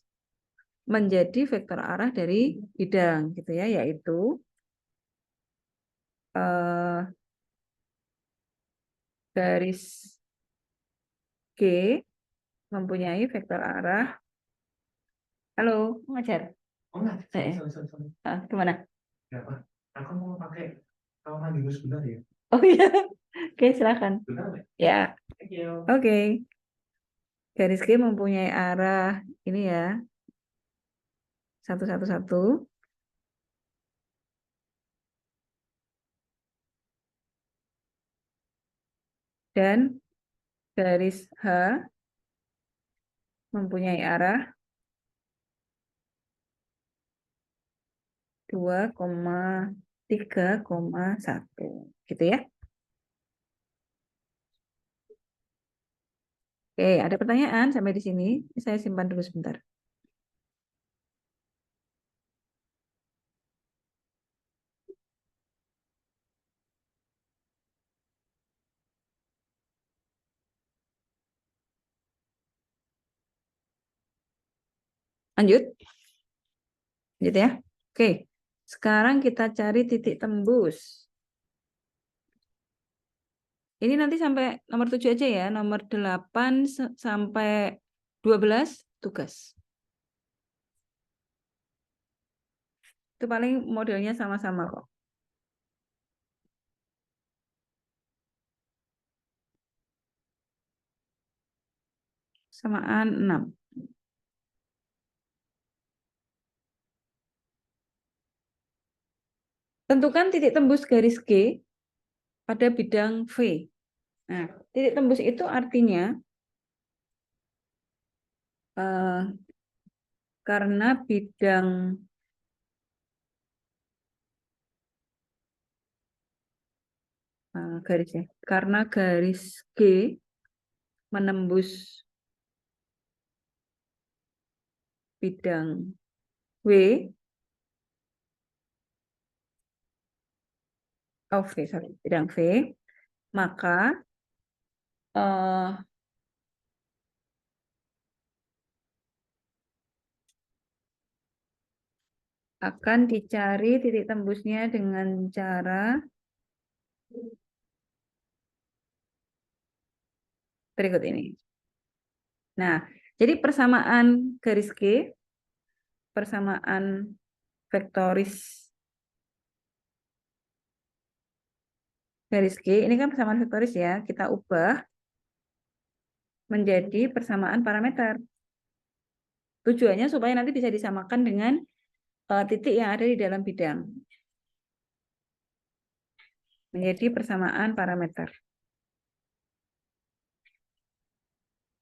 menjadi vektor arah dari bidang gitu ya, yaitu garis G mempunyai vektor arah. Halo, ngajar? Oh enggak, sorry. Gimana? Kenapa? Aku mau pakai kamar mandi dulu sebentar ya. Oh iya. Oke, silakan. Ya, oke. Garis G mempunyai arah ini ya. 1, 1, 1. Dan garis H mempunyai arah 2,3,1. Gitu ya. Oke, ada pertanyaan sampai di sini? Saya simpan dulu sebentar. Lanjut. Lanjut ya. Oke. Sekarang kita cari titik tembus. Ini nanti sampai nomor 7 aja ya. Nomor 8 sampai 12 tugas. Itu paling modelnya sama-sama kok. Samaan 6. Tentukan titik tembus garis G pada bidang V. Nah, titik tembus itu artinya karena bidang garisnya, karena garis G menembus bidang W, bidang V, maka akan dicari titik tembusnya dengan cara berikut ini. Nah, jadi persamaan garis G, persamaan vektoris garis G, ini kan persamaan vektoris ya, kita ubah menjadi persamaan parameter. Tujuannya supaya nanti bisa disamakan dengan titik yang ada di dalam bidang. Menjadi persamaan parameter.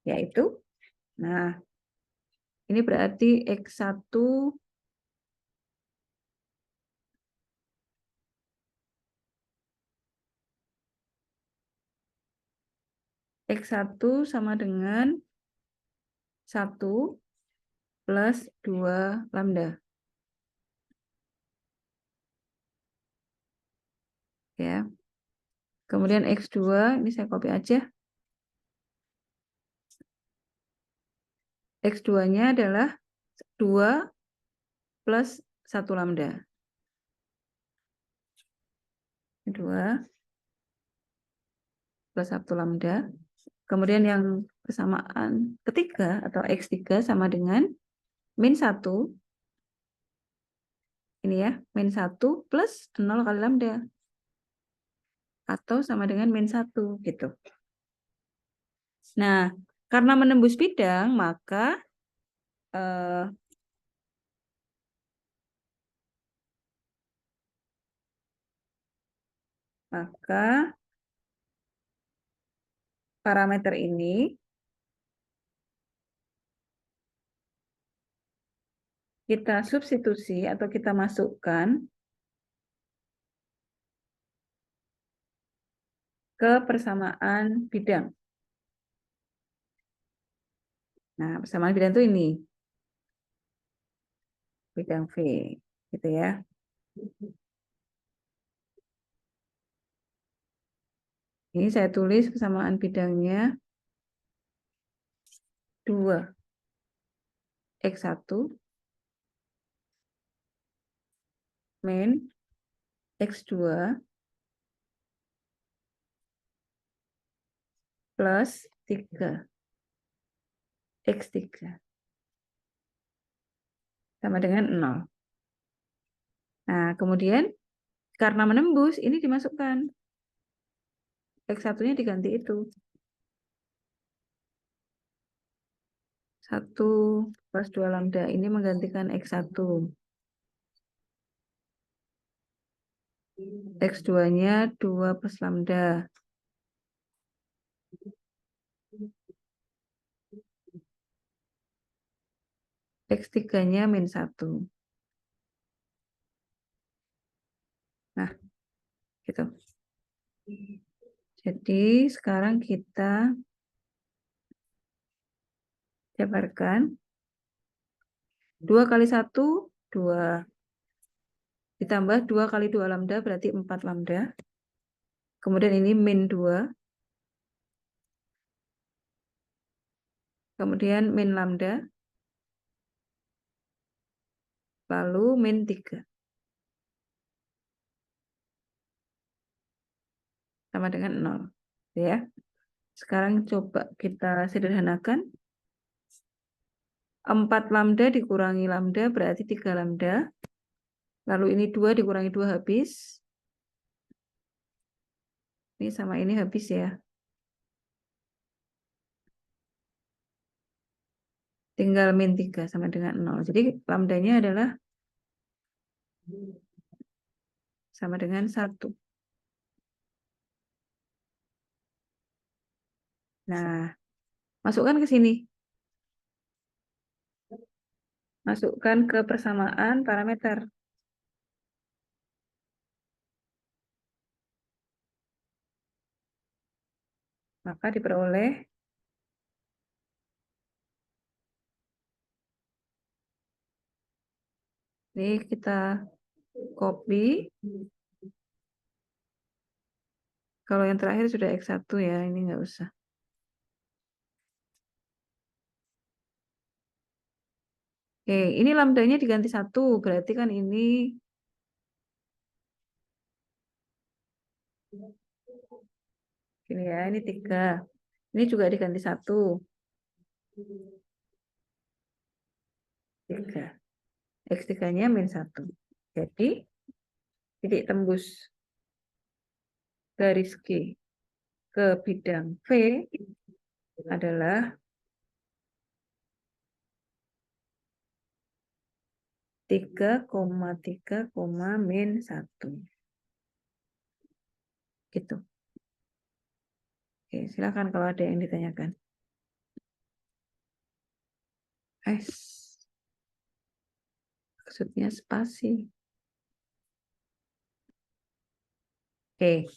Yaitu, nah, ini berarti X1 X1 sama dengan 1 plus 2 lambda. Ya. Kemudian X2, ini saya copy aja. X2-nya adalah 2 plus 1 lambda. 2 plus 1 lambda. Kemudian yang persamaan ketiga atau X3 sama dengan min 1. Ini ya, min 1 plus 0 kali lambda. Atau sama dengan min 1 gitu. Nah, karena menembus bidang, maka parameter ini kita substitusi atau kita masukkan ke persamaan bidang. Nah, persamaan bidang itu ini. Bidang V, gitu ya. Ini saya tulis persamaan bidangnya 2 X1 min X2 plus 3 X3 sama dengan 0. Nah, kemudian karena menembus, ini dimasukkan. X1-nya diganti itu. 1 plus 2 lambda. Ini menggantikan X1. X2-nya 2 plus lambda. X3-nya min 1. Nah, gitu. Jadi sekarang kita jabarkan. 2 kali 1, 2. Ditambah 2 kali 2 lambda berarti 4 lambda. Kemudian ini min 2. Kemudian min lambda. Lalu min 3. Sama dengan 0. Ya. Sekarang coba kita sederhanakan. 4 lambda dikurangi lambda berarti 3 lambda. Lalu ini 2 dikurangi 2 habis. Ini sama ini habis ya. Tinggal min 3 sama dengan 0. Jadi lambdanya adalah sama dengan 1. Nah, masukkan ke sini. Masukkan ke persamaan parameter. Maka diperoleh ini kita copy. Kalau yang terakhir sudah X1 ya, ini nggak usah. Oke, ini lambdanya diganti 1, berarti kan ini ini ya, ini 3. Ini juga diganti 1. 3. X3-nya min 1. Jadi titik tembus garis G ke bidang V adalah 3,3, min 1. Gitu. Oke, silakan kalau ada yang ditanyakan. Maksudnya spasi. Oke.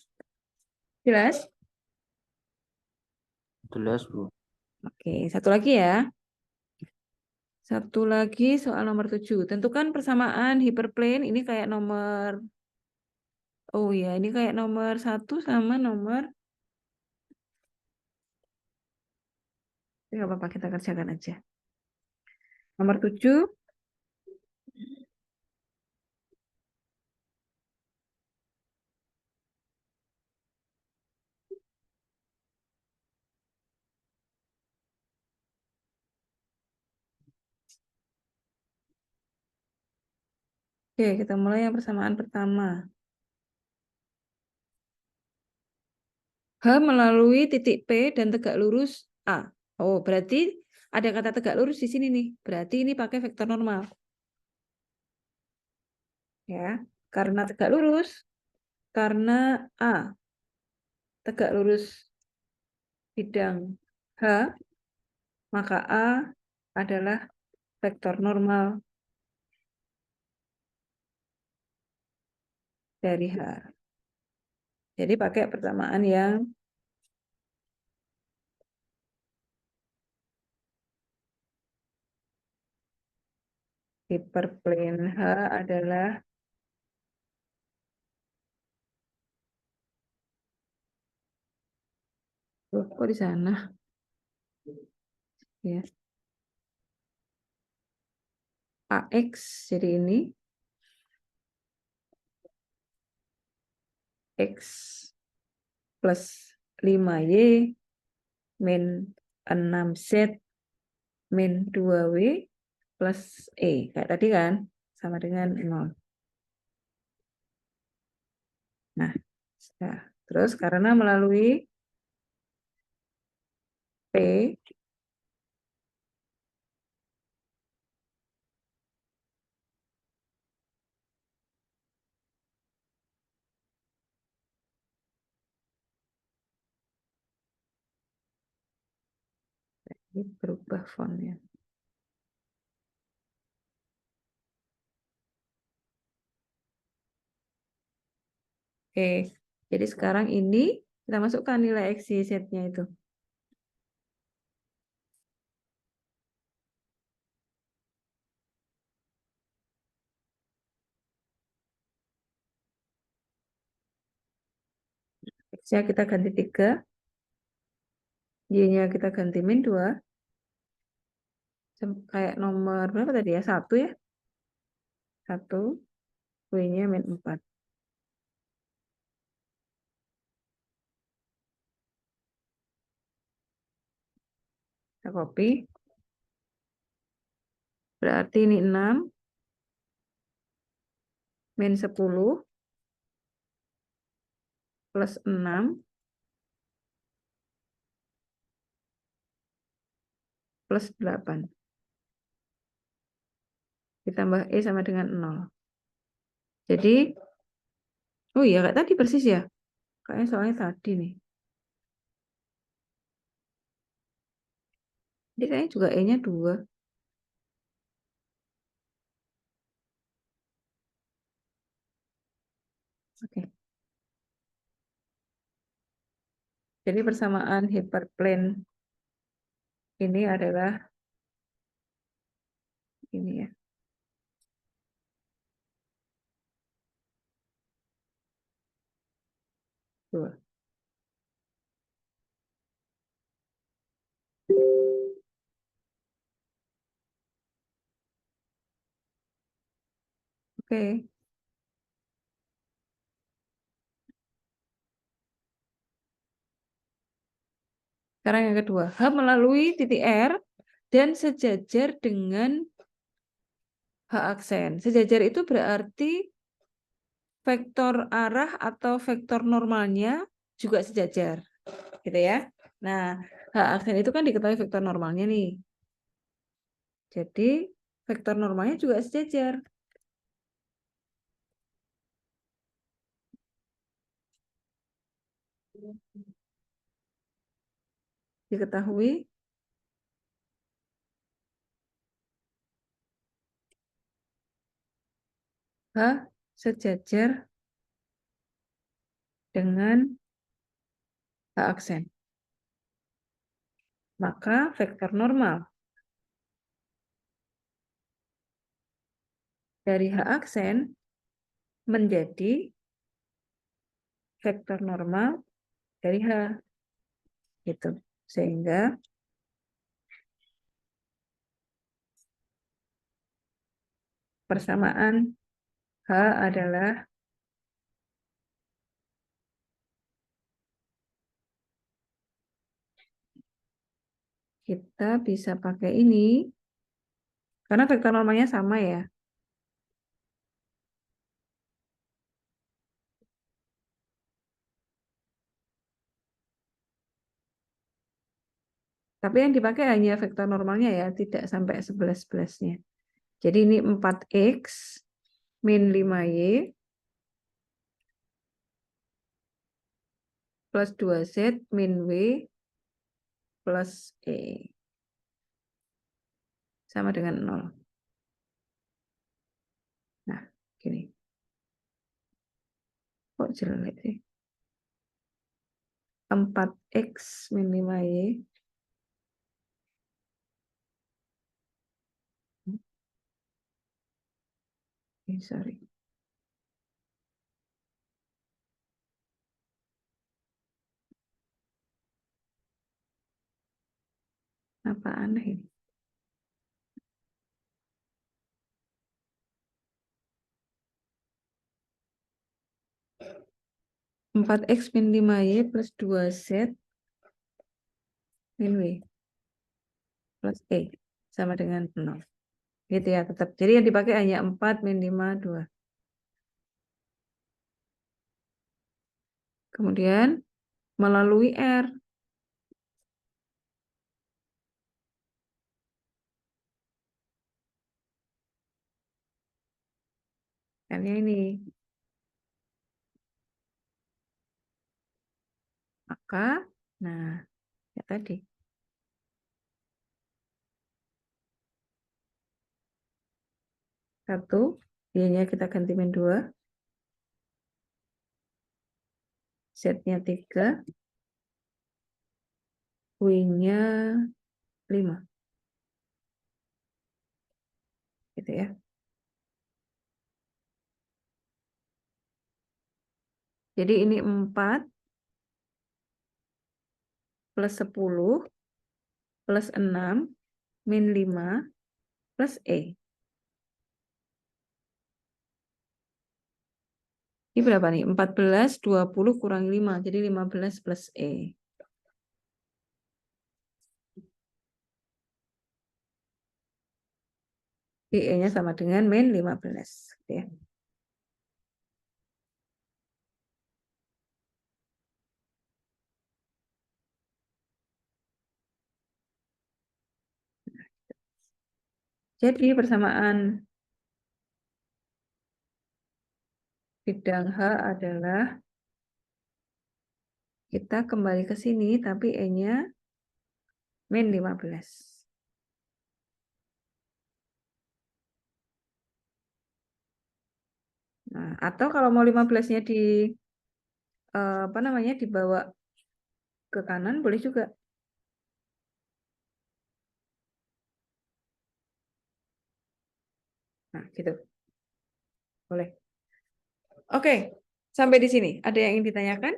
Jelas? Jelas, Bu. Oke, satu lagi ya. Satu lagi soal nomor 7. Tentukan persamaan hiperplane. Ini kayak nomor... Oh ya, ini kayak nomor 1 sama nomor... Nggak apa-apa, kita kerjakan aja. Nomor 7. Oke, kita mulai yang persamaan pertama. H melalui titik P dan tegak lurus A. Oh, berarti ada kata tegak lurus di sini nih. Berarti ini pakai vektor normal. Ya, karena tegak lurus, karena A tegak lurus bidang H, maka A adalah vektor normal dari H. Jadi pakai persamaan yang hiperplane H adalah kok di sana? Ya. AX, jadi ini X plus 5Y min 6Z min 2W plus E. Kayak tadi kan, sama dengan 0. Nah, sudah. Terus karena melalui P ini berubah fontnya. Oke, jadi sekarang ini kita masukkan nilai X, Y, Z-nya itu. X-nya kita ganti 3, Y-nya kita ganti min 2, kayak nomor berapa tadi ya? 1 ya? 1, Y-nya min 4. Kita copy. Berarti ini 6 min 10 plus 6 plus 8. Ditambah E sama dengan 0. Jadi, oh iya kayak tadi persis ya. Kayaknya soalnya tadi nih. Jadi kayaknya juga E-nya 2. Oke. Jadi persamaan hiperplane ini adalah ini ya. Dua. Oke. Sekarang yang kedua, H melalui titik R dan sejajar dengan H aksen. Sejajar itu berarti vektor arah atau vektor normalnya juga sejajar. Gitu ya. Nah, H aksen itu kan diketahui vektor normalnya nih. Jadi, vektor normalnya juga sejajar. Diketahui H sejajar dengan H aksen. Maka vektor normal dari H aksen menjadi vektor normal dari H. Gitu. Sehingga persamaan H adalah kita bisa pakai ini karena vektor normalnya sama ya. Tapi yang dipakai hanya vektor normalnya ya, tidak sampai 11-11-nya. Jadi ini 4X min 5Y plus 2Z min W plus E. Sama dengan 0. Nah, gini. Kok jelek sih? 4X min 5Y. Sorry. Apa aneh ini? 4X min 5Y plus 2Z min W plus E sama dengan 0. Gitu ya, tetap. Jadi yang dipakai hanya 4 min 5, 2. Kemudian melalui R. R-nya ini. Maka, nah, ya tadi. Satu, Y-nya kita ganti min 2. Z-nya 3. W-nya 5. Gitu ya. Jadi ini 4 plus 10 plus 6 min 5 plus E. Ini berapa nih? 14, 20 kurang 5. Jadi 15 plus E. E-nya sama dengan min 15. Ya. Jadi persamaan bidang H adalah kita kembali ke sini tapi E-nya min 15. Nah, atau kalau mau 15-nya dibawa ke kanan boleh juga. Nah, gitu. Boleh. Oke, sampai di sini. Ada yang ingin ditanyakan?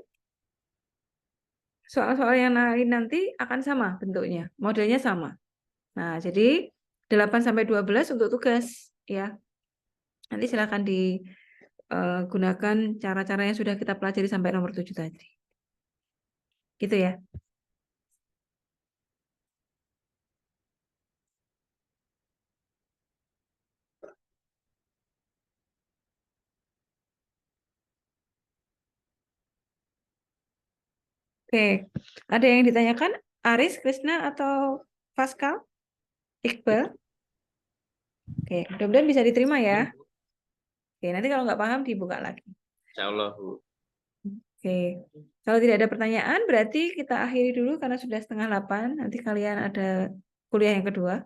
Soal-soal yang lain nanti akan sama bentuknya, modelnya sama. Nah, jadi 8 sampai 12 untuk tugas ya. Nanti silakan digunakan cara-cara yang sudah kita pelajari sampai nomor 7 tadi. Gitu ya. Oke, ada yang ditanyakan? Aris, Krisna, atau Pascal? Iqbal? Oke, mudah-mudahan bisa diterima ya. Oke, nanti kalau nggak paham dibuka lagi. Insya Allah, Bu. Oke, kalau tidak ada pertanyaan berarti kita akhiri dulu karena sudah 7:30. Nanti kalian ada kuliah yang kedua.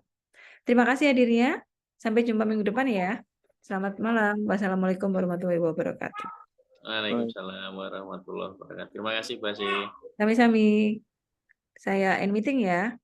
Terima kasih hadirnya. Sampai jumpa minggu depan ya. Selamat malam. Wassalamualaikum warahmatullahi wabarakatuh. Waalaikumsalam warahmatullahi wabarakatuh. Terima kasih, Mbak. Sami-sami. Saya end meeting ya.